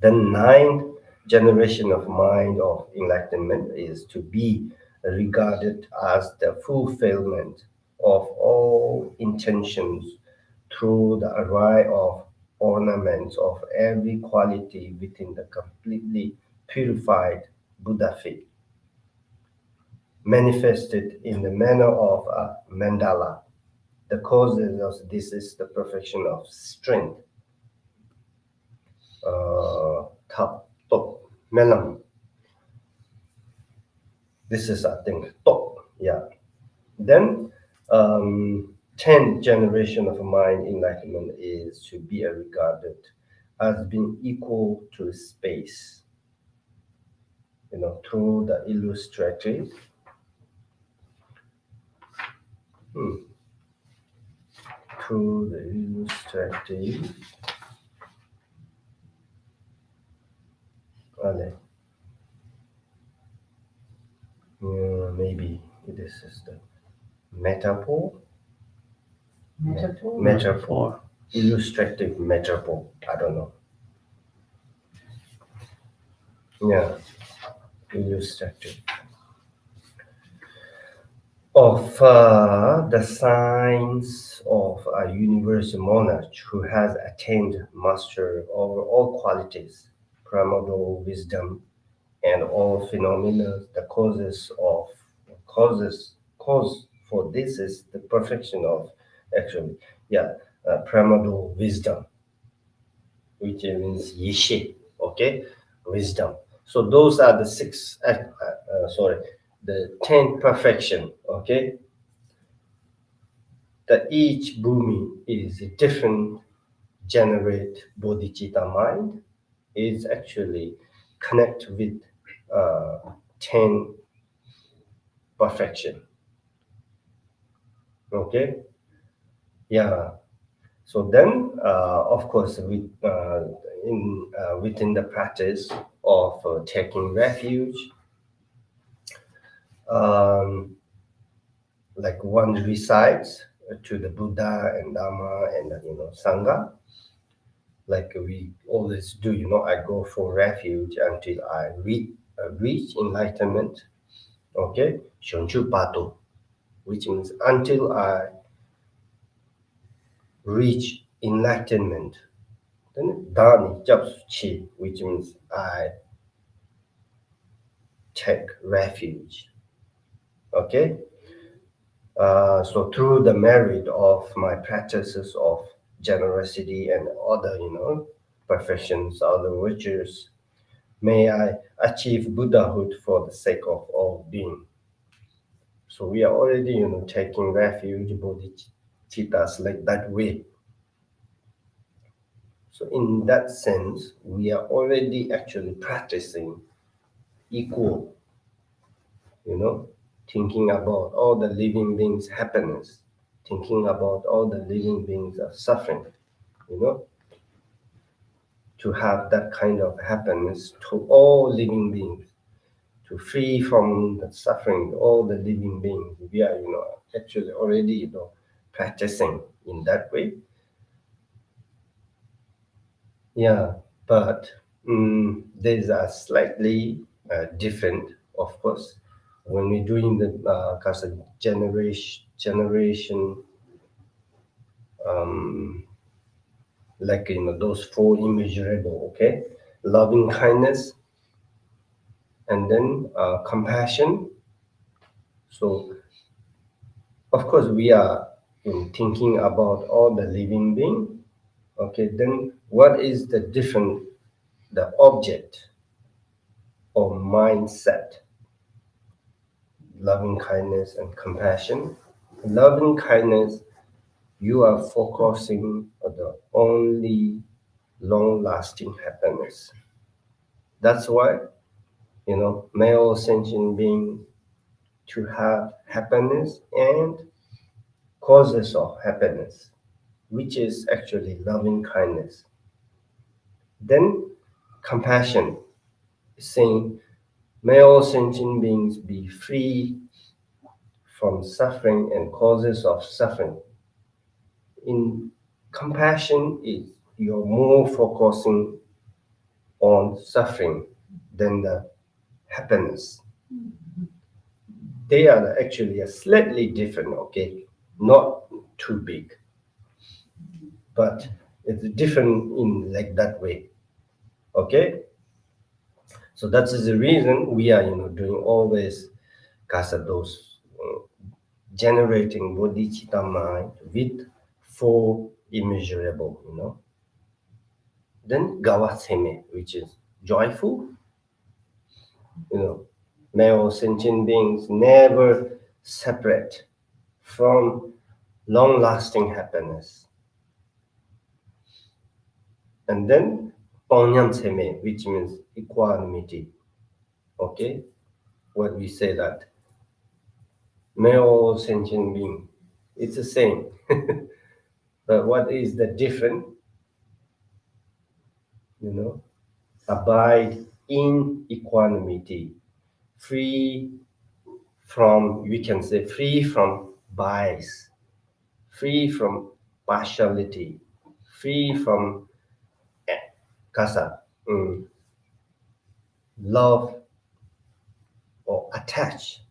S2: The ninth generation of mind of enlightenment is to be regarded as the fulfillment of all intentions through the array of ornaments of every quality within the completely purified Buddha faith, manifested in the manner of a mandala. The causes of this is the perfection of strength, top, melam. This is, I think, top, yeah. Then, 10th generation of mind enlightenment is to be regarded as being equal to space, through the illustrative. Through the illustrative. Maybe this is the metaphor.
S4: Metaphor?
S2: Metaphor. Illustrative metaphor. I don't know. Yeah, illustrative. Of the signs of a universal monarch who has attained master over all qualities, primordial wisdom, and all phenomena. The cause for this is the perfection of actually, primordial wisdom, which means yishe, okay, wisdom. So those are the the 10 perfection, okay. That each bhumi is a different generate bodhicitta mind is actually connect with 10 perfection. Okay, yeah. So then, of course, within the practice of taking refuge, like one recites to the Buddha and Dharma and Sangha, like we always do. I go for refuge until I reach enlightenment. Okay, Shonchu Pato, which means until I reach enlightenment. Then Dani Japsuchi, which means I take refuge. Okay? So through the merit of my practices of generosity and other, perfections, other virtues, may I achieve Buddhahood for the sake of all being. So we are already, taking refuge, bodhicittas like that way. So in that sense, we are already actually practicing equal, thinking about all the living beings' happiness, thinking about all the living beings are suffering, to have that kind of happiness to all living beings, to free from the suffering, all the living beings. We are, actually already, practicing in that way. Yeah, but there's a slightly different, of course, when we're doing the Karze generation, like those four immeasurable, okay, loving kindness, and then compassion. So of course we are thinking about all the living being. Okay, then what is the different, the object or mindset? Loving kindness and compassion. Loving kindness, you are focusing on the only long-lasting happiness. That's why, male sentient being to have happiness and causes of happiness, which is actually loving kindness. Then compassion, saying may all sentient beings be free from suffering and causes of suffering. In compassion, you're more focusing on suffering than the happiness. They are actually a slightly different, okay, not too big, but it's different in like that way, okay. So that's the reason we are, doing always Karze those generating bodhicitta mind with four immeasurable, Then gawaseme, which is joyful, male sentient beings never separate from long-lasting happiness. And then ponyanseme, which means equanimity. Okay, what we say that male sentient being, it's the same. But what is the difference? Abide in equanimity, free from, we can say, free from bias, free from partiality, free from kasa, love or attach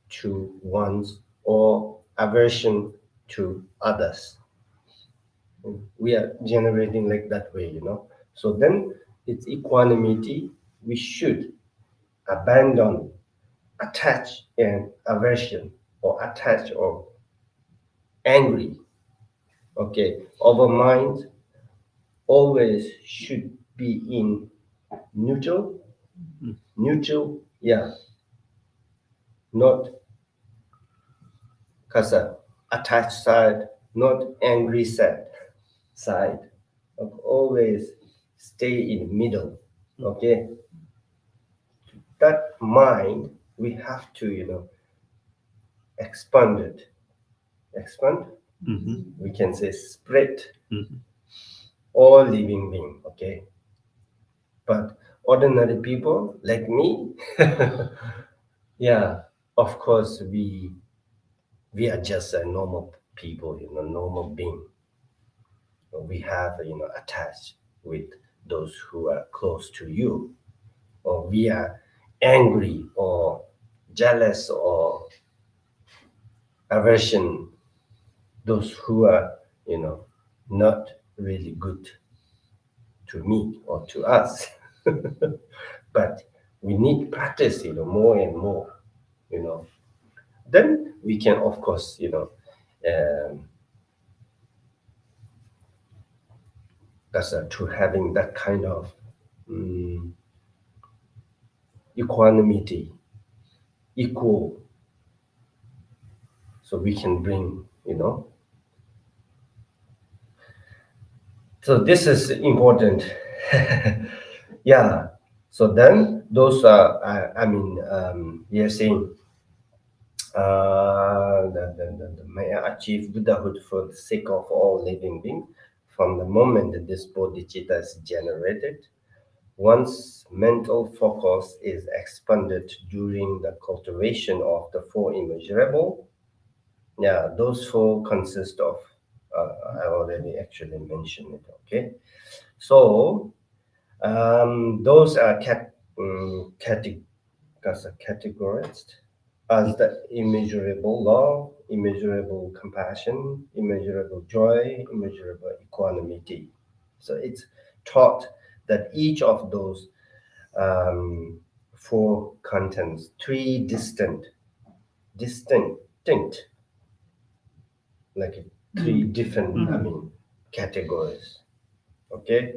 S2: to one's or aversion to others. We are generating like that way, So then it's equanimity. We should abandon attach and aversion or attach or angry. Okay, our mind always should be in neutral, yeah, not kasa attached side, not angry side. Always stay in middle. Okay, that mind we have to expand it. Expand. We can say spread all living being. Okay, but ordinary people like me, yeah, of course we are just a normal people, normal being. We have attached with those who are close to you, or we are angry or jealous or aversion those who are not really good to me or to us. But we need practice more and more. Then we can of course that's to having that kind of equanimity, equal, so we can bring So this is important. Yeah. So then those are, we are saying, the may achieve Buddhahood for the sake of all living beings. From the moment that this bodhicitta is generated, one's mental focus is expanded during the cultivation of the four immeasurable. Yeah, those four consist of, I already actually mentioned it, okay? So, those are categorized as the immeasurable love, immeasurable compassion, immeasurable joy, immeasurable equanimity. So it's taught that each of those four contains three distinct, like three different, categories. Okay,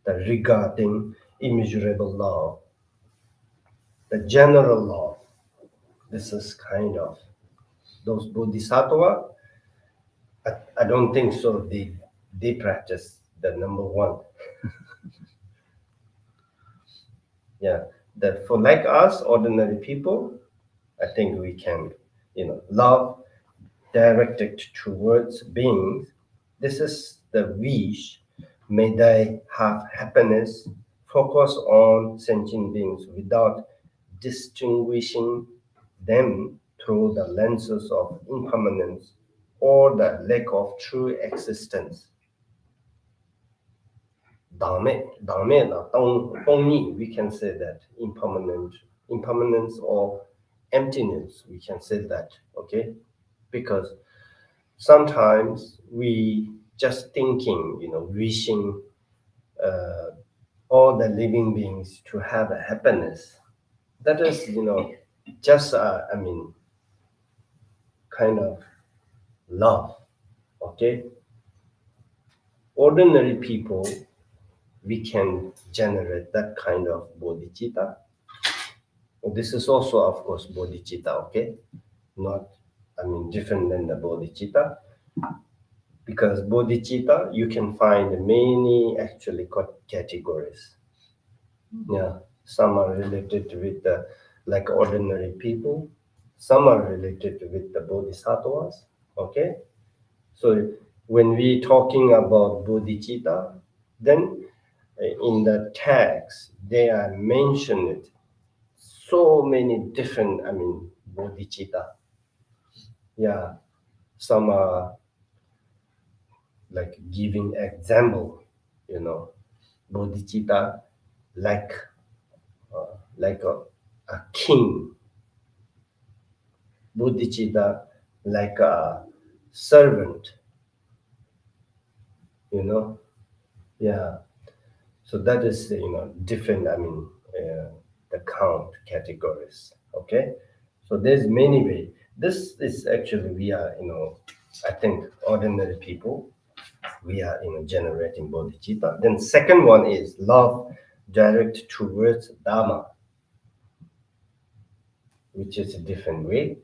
S2: the regarding immeasurable love, the general love. This is kind of those bodhisattva. I don't think so. They practice the number one. Yeah, that for like us ordinary people, I think we can, love directed towards beings. This is the wish. May they have happiness. Focus on sentient beings without distinguishing them through the lenses of impermanence or the lack of true existence. Only we can say that impermanence or emptiness, we can say that, okay? Because sometimes we just thinking, wishing all the living beings to have a happiness. That is, just, kind of love, okay? Ordinary people, we can generate that kind of bodhicitta. This is also, of course, bodhicitta, okay? Not, different than the bodhicitta. Because bodhicitta, you can find many actually categories. Yeah, some are related with the like ordinary people, some are related with the bodhisattvas. Okay, so when we talking about bodhicitta, then in the text they are mentioned so many different, bodhicitta. Yeah, some are like giving example, bodhicitta like like a king, bodhicitta like a servant, yeah. So that is different. The count categories. Okay, so there's many way. This is actually we are I think ordinary people, we are generating bodhicitta. Then second one is love direct towards Dharma, which is a different way.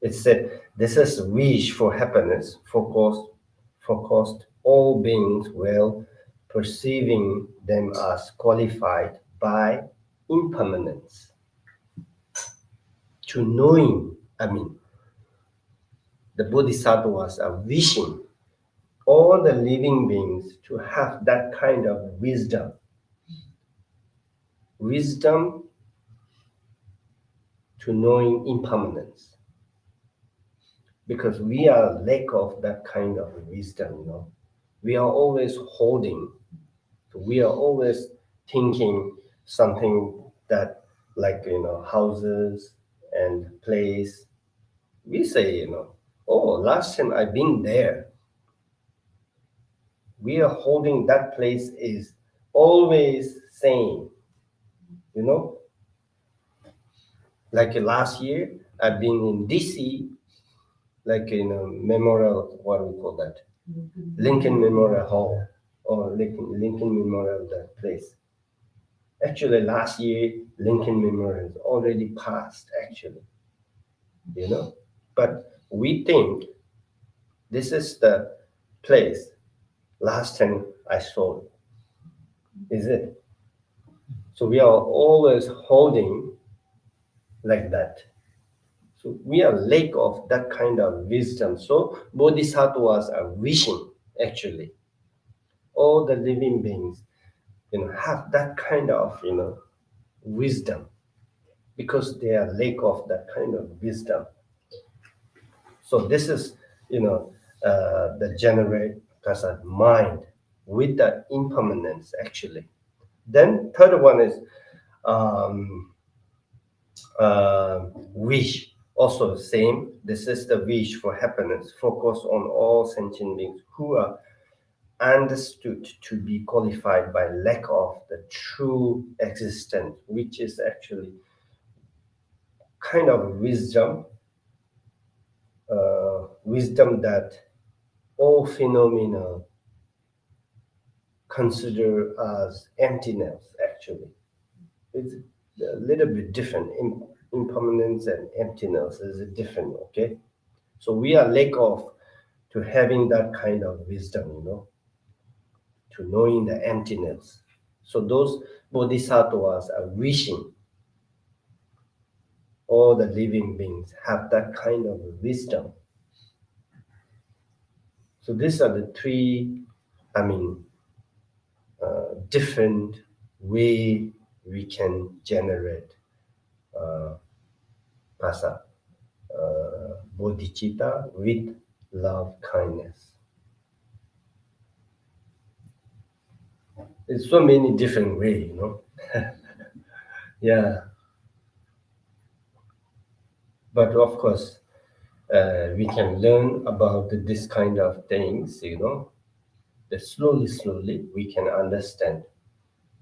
S2: It said this is wish for happiness, focused all beings well, perceiving them as qualified by impermanence. To knowing, the bodhisattvas are wishing all the living beings to have that kind of wisdom to knowing impermanence, because we are lack of that kind of wisdom. We are always holding, we are always thinking something that like houses and place. We say oh, last time I've been there. We are holding that place is always same, like last year I've been in DC, like memorial, what we call that, Lincoln Memorial Hall, or Lincoln Memorial, that place. Actually last year Lincoln Memorial is already passed actually, but we think this is the place last time I saw it. Is it? So we are always holding like that. So we are lack of that kind of wisdom. So bodhisattvas are wishing actually all the living beings, have that kind of, wisdom, because they are lack of that kind of wisdom. So this is, the generate as a mind with the impermanence actually. Then third one is um, wish. Also same. This is the wish for happiness. Focus on all sentient beings who are understood to be qualified by lack of the true existence, which is actually kind of wisdom that all phenomena consider as emptiness actually. It's a little bit different. Impermanence and emptiness is different, okay? So we are lack of to having that kind of wisdom, to knowing the emptiness. So those bodhisattvas are wishing all the living beings have that kind of wisdom. So these are the three, different way we can generate rasa, bodhicitta with love, kindness. There's so many different ways, Yeah. But of course, we can learn about this kind of things, that slowly we can understand.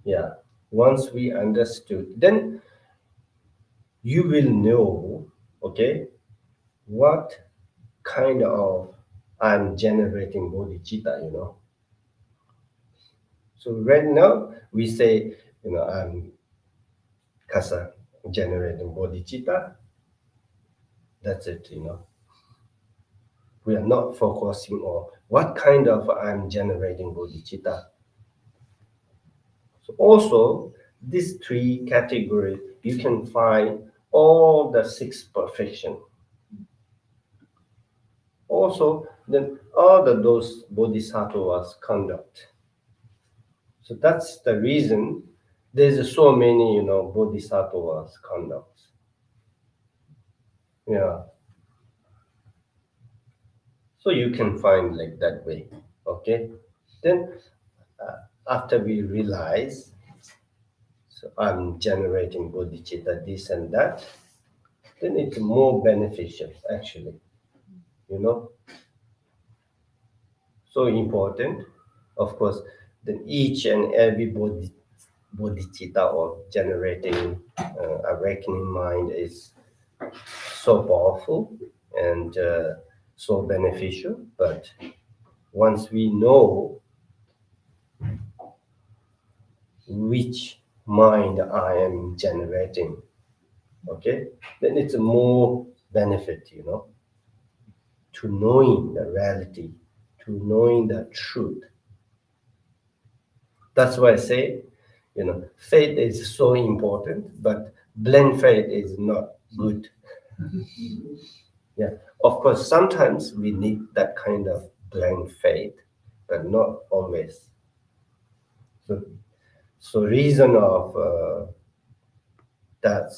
S2: Yeah. Once we understood, then you will know, okay, what kind of I'm generating bodhicitta. So right now we say, I'm kasa generating bodhicitta. That's it, We are not focusing on what kind of I'm generating bodhicitta. So also, these three categories, you can find all the six perfection. Also, then all those bodhisattvas conduct. So that's the reason there's so many, bodhisattvas conducts. Yeah. So you can find like that way, okay? Then after we realize, so I'm generating bodhicitta, this and that, then it's more beneficial actually, So important, of course, then each and every bodhicitta or generating awakening mind is so powerful and so beneficial. But once we know which mind I am generating, okay, then it's more benefit, to knowing the reality, to knowing the truth. That's why I say, faith is so important, but blind faith is not good. Yeah, of course, sometimes we need that kind of blind faith, but not always. So reason of that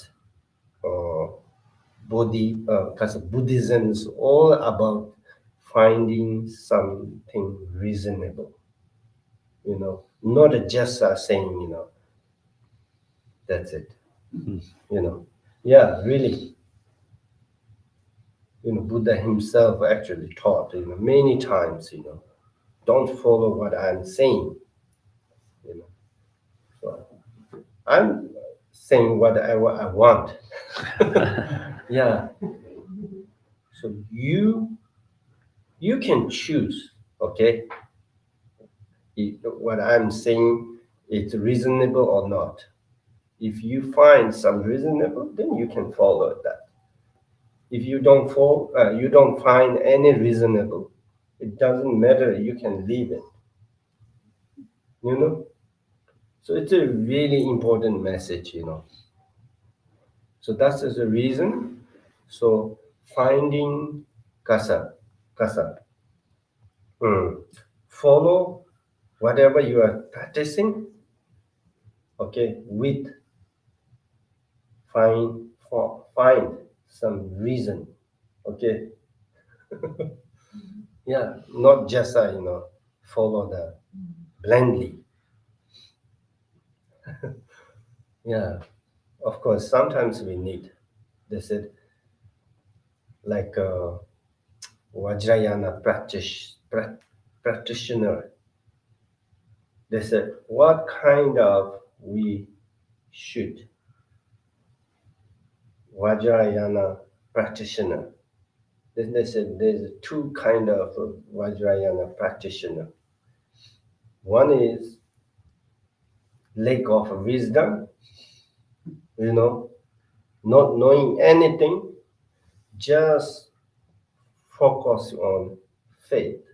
S2: because Buddhism is all about finding something reasonable, not just saying, that's it, Yeah, really. Buddha himself actually taught, many times, don't follow what I'm saying, So I'm saying whatever I want. Yeah. So you can choose, okay, what I'm saying is reasonable or not. If you find some reasonable, then you can follow that. If you don't find any reasonable, it doesn't matter. You can leave it. you know. So it's a really important message, you know. So that's the reason. So finding kasa, follow whatever you are practicing, okay, with find some reason, okay. Yeah, not just follow the blindly. Yeah, of course, sometimes we need. They said like Vajrayana practitioner. They said what kind of we should Vajrayana practitioner. Then they said there's two kind of Vajrayana practitioner. One is lack of wisdom, you know, not knowing anything, just focus on faith,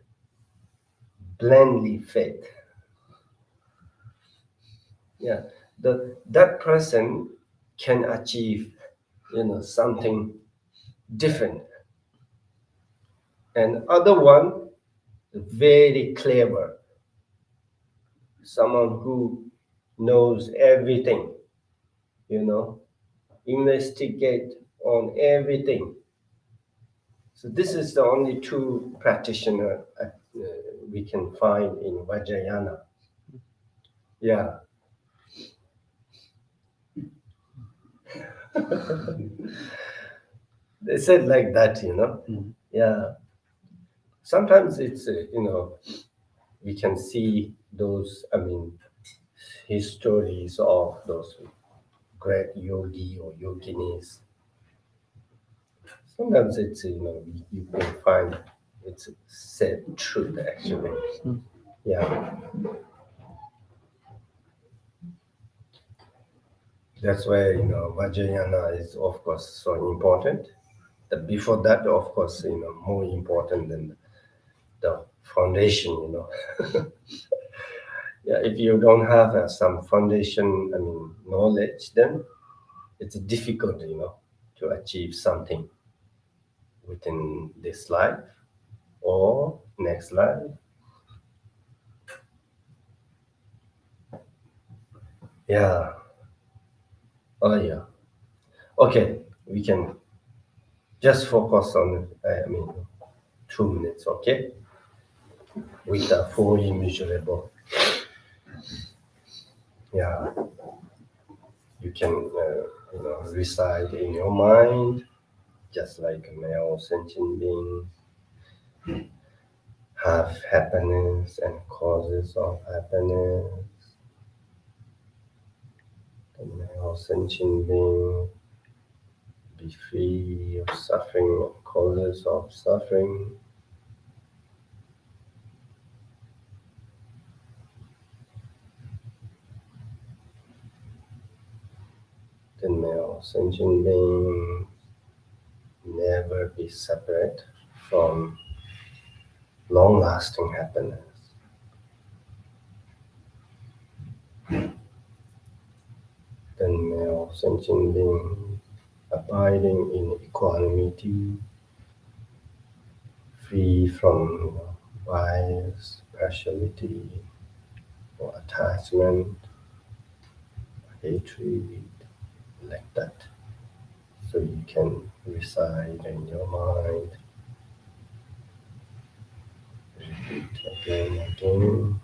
S2: blindly faith. Yeah, that person can achieve, something different. And other one, very clever, someone who knows everything, investigate on everything. So this is the only two practitioner we can find in Vajrayana. Yeah. They said like that, Yeah. Sometimes it's, we can see those, histories of those great yogi or yoginis. Sometimes it's, you can find it's said truth actually. Yeah. That's why, Vajrayana is of course so important. Before that, of course, more important than the foundation, Yeah, if you don't have some foundation, knowledge, then it's difficult, to achieve something within this life or next life. Yeah. Oh, yeah. Okay, we can just focus on, 2 minutes, okay? With the four immeasurable. Yeah. You can, reside in your mind, just like a male sentient being, have happiness and causes of happiness. The male sentient being, be free of suffering and causes of suffering. The male sentient being, never be separate from long-lasting happiness. The male sentient being, abiding in equanimity, free from bias, partiality, or attachment, hatred, like that. So you can reside in your mind, repeat again and again.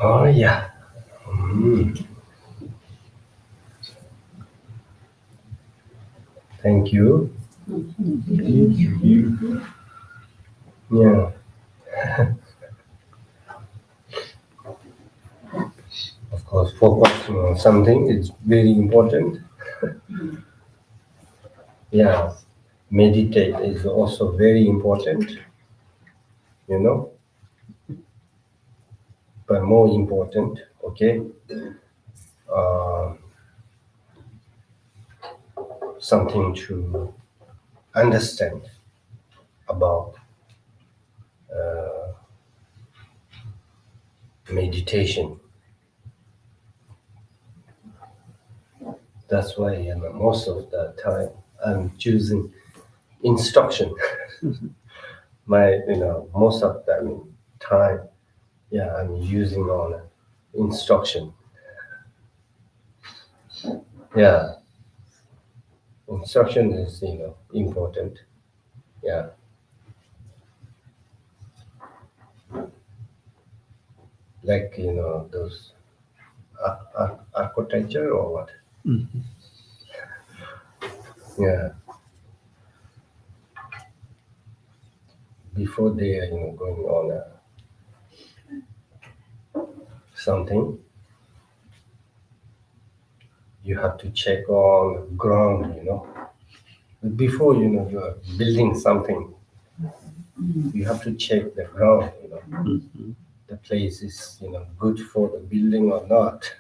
S2: Oh, yeah. Mm. Thank you. Yeah. Of course, focusing on something is very important. Yeah. Meditate is also very important, you know, but more important, okay? Uh, Something to understand about meditation. That's why most of the time I'm choosing instruction. Most of the time, yeah, I'm using on instruction. Yeah, instruction is important. Yeah, like those architecture or what?
S1: Mhm.
S2: Yeah, before they are going on something, you have to check on ground. Before you are building something, you have to check the ground.
S1: Mhm.
S2: The place is good for the building or not.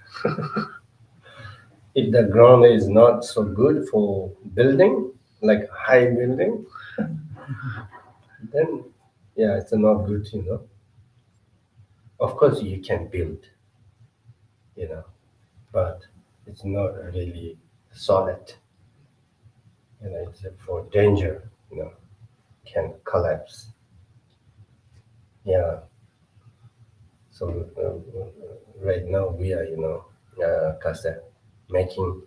S2: If the ground is not so good for building, like high building, then yeah, it's not good. Of course you can build, you know but it's not really solid. It's for danger, can collapse. Yeah. So right now we are Karze, making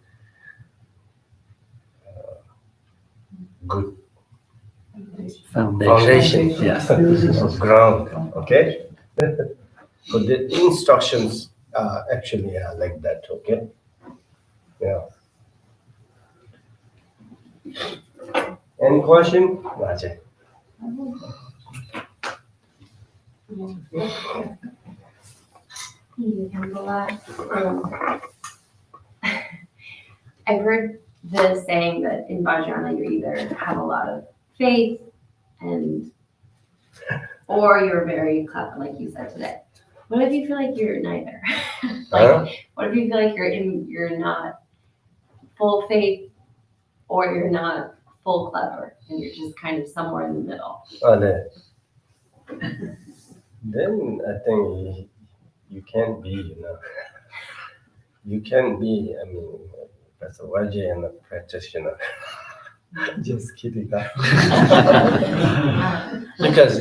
S2: good foundation.
S1: Yes.
S2: Of ground. Okay. So the instructions actually are like that. Okay. Yeah. Any question, Rajay?
S5: You can go back. I've heard the saying that in Vajrayana you either have a lot of faith and or you're very clever, like you said today. What if you feel like you're neither?
S2: Huh?
S5: What if you feel like you're not full faith or you're not full clever and you're just kind of somewhere in the middle?
S2: Oh, then I think you can be, you can be, as a Vajay and a practitioner. Just kidding. Because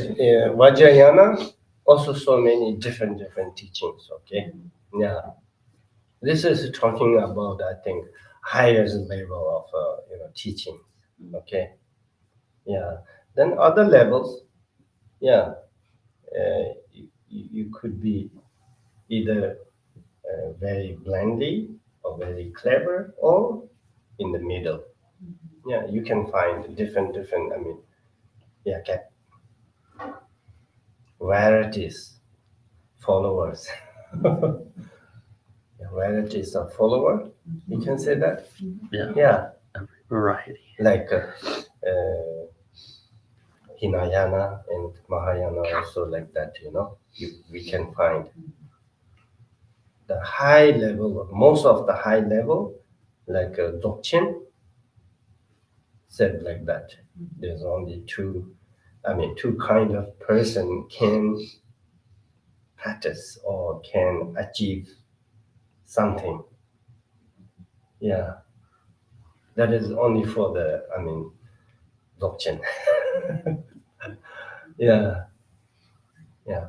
S2: Vajrayana also so many different teachings. Okay, yeah. This is talking about I think higher level of teaching. Okay, yeah. Then other levels, yeah. You could be either very blindly or very clever or in the middle. Yeah, you can find different. Yeah, varieties followers. Varieties of follower. You can say that.
S1: Yeah.
S2: Yeah,
S1: Every variety.
S2: like Hinayana and Mahayana also like that. We can find the high level, most of the high level, like Dzogchen said like that. There's only two kind of person can practice or can achieve something. Yeah, that is only for the Dzogchen. Yeah, yeah.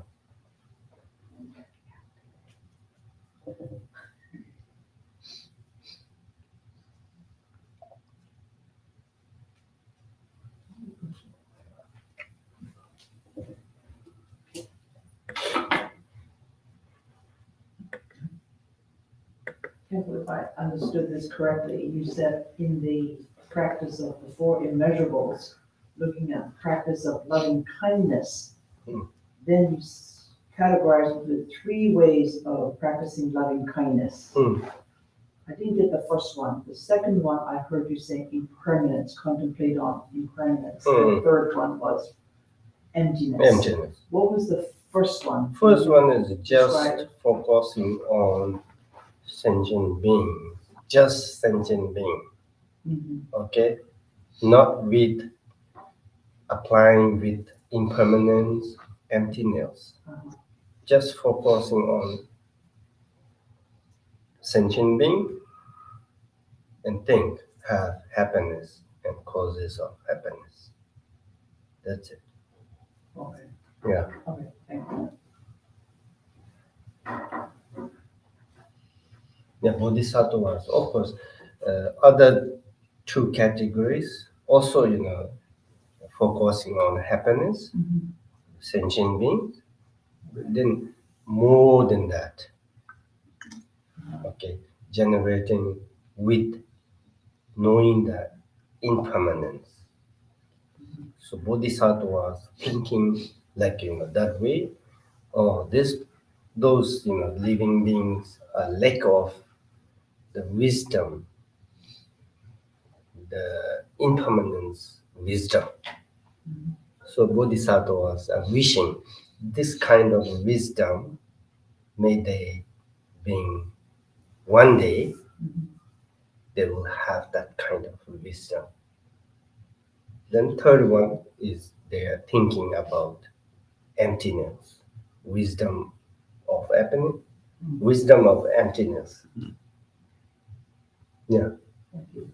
S4: Khenpo, if I understood this correctly, you said in the practice of the four immeasurables, looking at practice of loving kindness, then you categorize it into 3 ways of practicing loving kindness. I didn't get the first one. The second one, I heard you say impermanence, contemplate on impermanence. The third one was emptiness.
S2: Emptiness.
S4: What was the first one?
S2: First one is just
S4: Describe.
S2: focusing on sentient being, just sentient being,
S4: Mhm.
S2: okay? Not with applying with impermanence, emptiness.
S4: Uh-huh.
S2: Just focusing on sentient being and think, have happiness and causes of happiness. That's it.
S4: Okay.
S2: Yeah.
S4: Okay, thank you.
S2: Yeah, bodhisattvas, of course. Other 2 categories also, focusing on happiness,
S4: Mhm.
S2: sentient beings. But then more than that, okay, generating with knowing that impermanence. So bodhisattvas thinking like that way, or those living beings are lack of the wisdom, the impermanence wisdom. So bodhisattvas are wishing this kind of wisdom may they being one day they will have that kind of wisdom. Then third one is they are thinking about emptiness, wisdom of happening, wisdom of emptiness. Yeah.
S4: Thank you.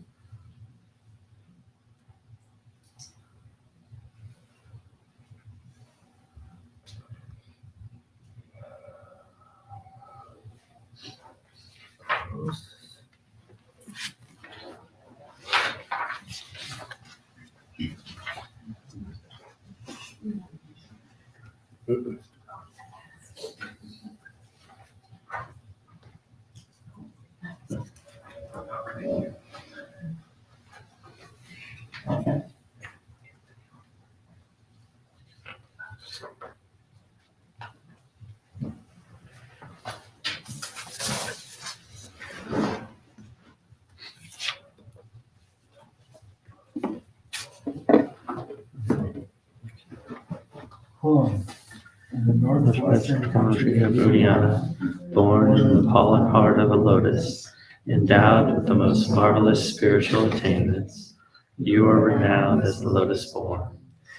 S6: In the northwestern
S1: country of Guyana, born in the pollen heart of a lotus, endowed with the most marvelous spiritual attainments, you are renowned as the lotus born.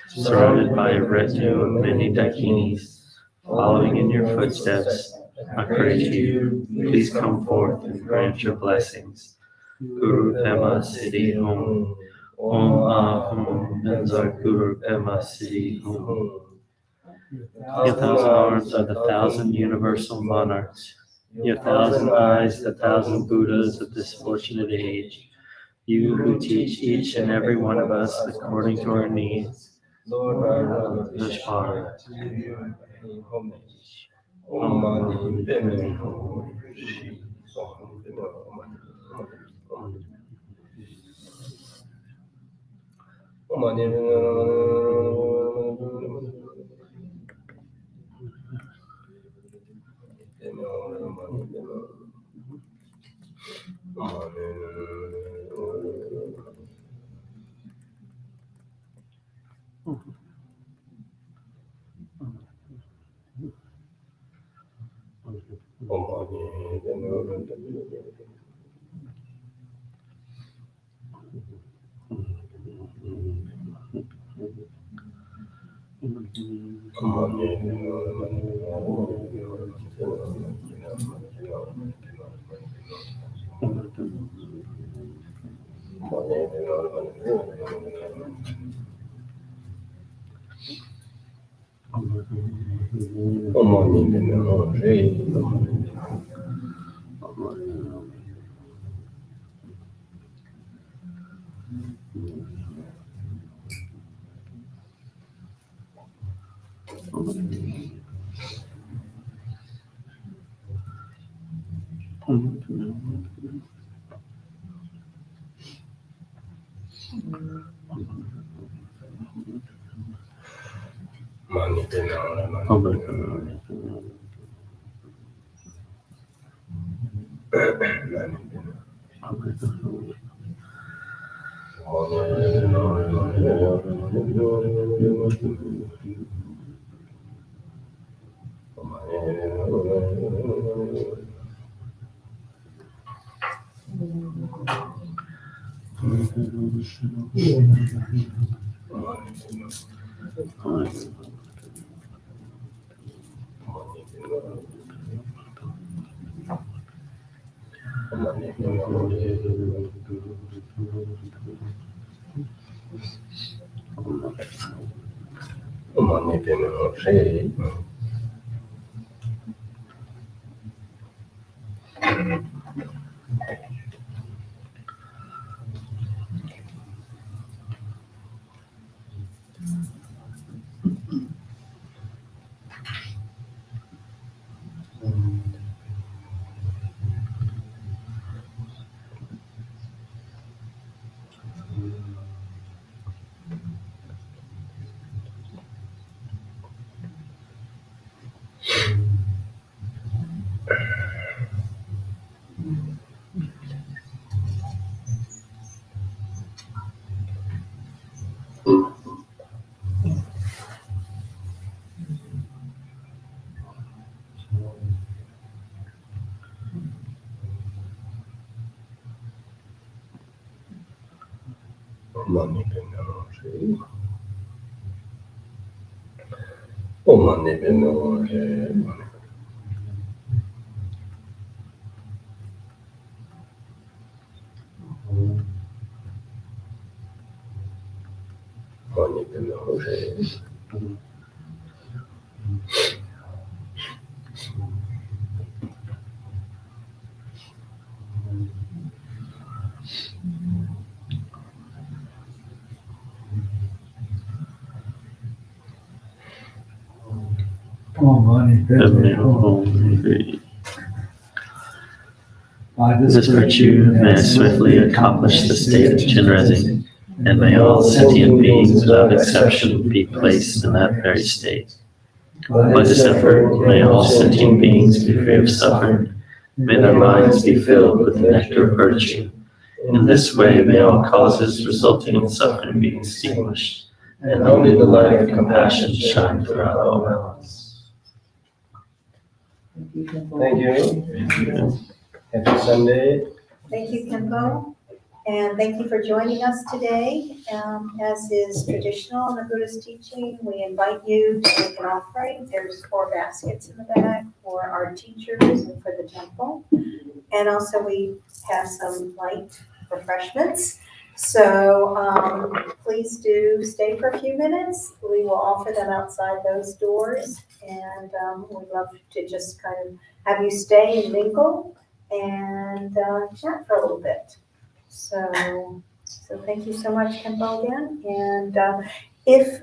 S1: Surrounded by a retinue of many dakinis, following in your footsteps, I pray to you, please come forth and grant your blessings. Guru Pema Siddhi Om. Om Ahum Benzar Guru Pema Siddhi Om. Your 1,000 arms are the 1,000 universal monarchs. Your 1,000 eyes, the 1,000 Buddhas of this fortunate age. You who teach each and every one of us according to our needs.
S2: Lord, our
S1: Vishvara.
S2: to you I pay homage. Om Mani Padme Hum. Om Mani
S1: By this virtue may I swiftly accomplish the state of Chenrezig, and may all sentient beings without exception be placed in that very state. By this effort may all sentient beings be free of suffering, may their minds be filled with the nectar of virtue. In this way may all causes resulting in suffering be extinguished, and only the light of compassion shine throughout all realms.
S2: Thank you. Happy Sunday.
S3: Thank you, Khenpo, and thank you for joining us today. As is traditional in the Buddhist teaching, we invite you to make an offering. There's 4 baskets in the back for our teachers and for the temple. And also we have some light refreshments. So please do stay for a few minutes. We will offer them outside those doors. And we'd love to just kind of have you stay and mingle and chat for a little bit. So thank you so much, Khenpo, again. And if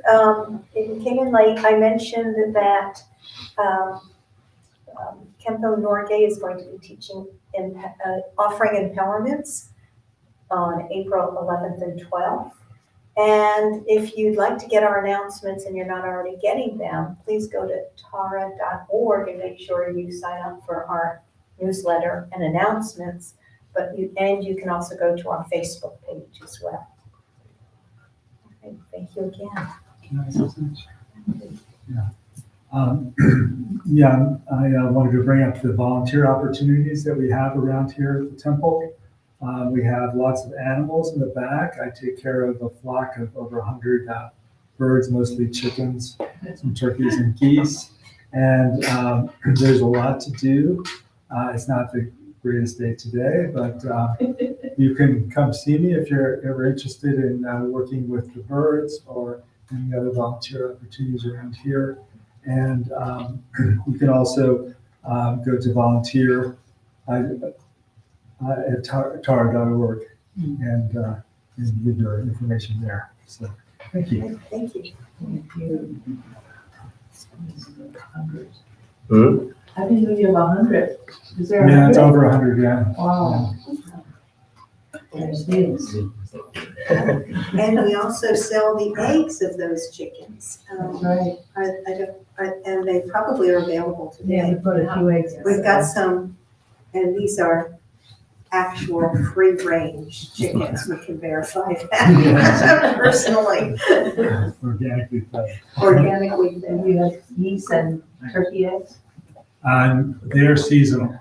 S3: you came in late, I mentioned that Khenpo Norgay is going to be teaching offering empowerments on April 11th and 12th. And if you'd like to get our announcements and you're not already getting them, please go to tara.org and make sure you sign up for our newsletter and announcements. But you can also go to our Facebook page as well. Okay, thank you again.
S6: Can I say something? Yeah. I wanted to bring up the volunteer opportunities that we have around here at the temple. We have lots of animals in the back. I take care of a flock of over 100 birds, mostly chickens, some turkeys and geese. And there's a lot to do. It's not the greatest day today, but you can come see me if you're ever interested in working with the birds or any other volunteer opportunities around here. And you can also go to volunteer at tara.org and give your information there. So thank you.
S3: Thank you.
S4: Thank you.
S2: Hmm?
S4: I think we have 100. Is there 100?
S6: Yeah, it's over 100, yeah.
S4: Wow. There's things.
S3: And we also sell the eggs of those chickens.
S4: That's right.
S3: And they probably are available
S4: Yeah, we
S3: today.
S4: put a few eggs. in
S3: We've got
S4: there.
S3: some, and these are actual free-range chickens. We can verify that personally,
S6: Organically fed.
S3: organically
S4: And
S3: fed.
S4: you have geese and turkey eggs?
S6: They're seasonal.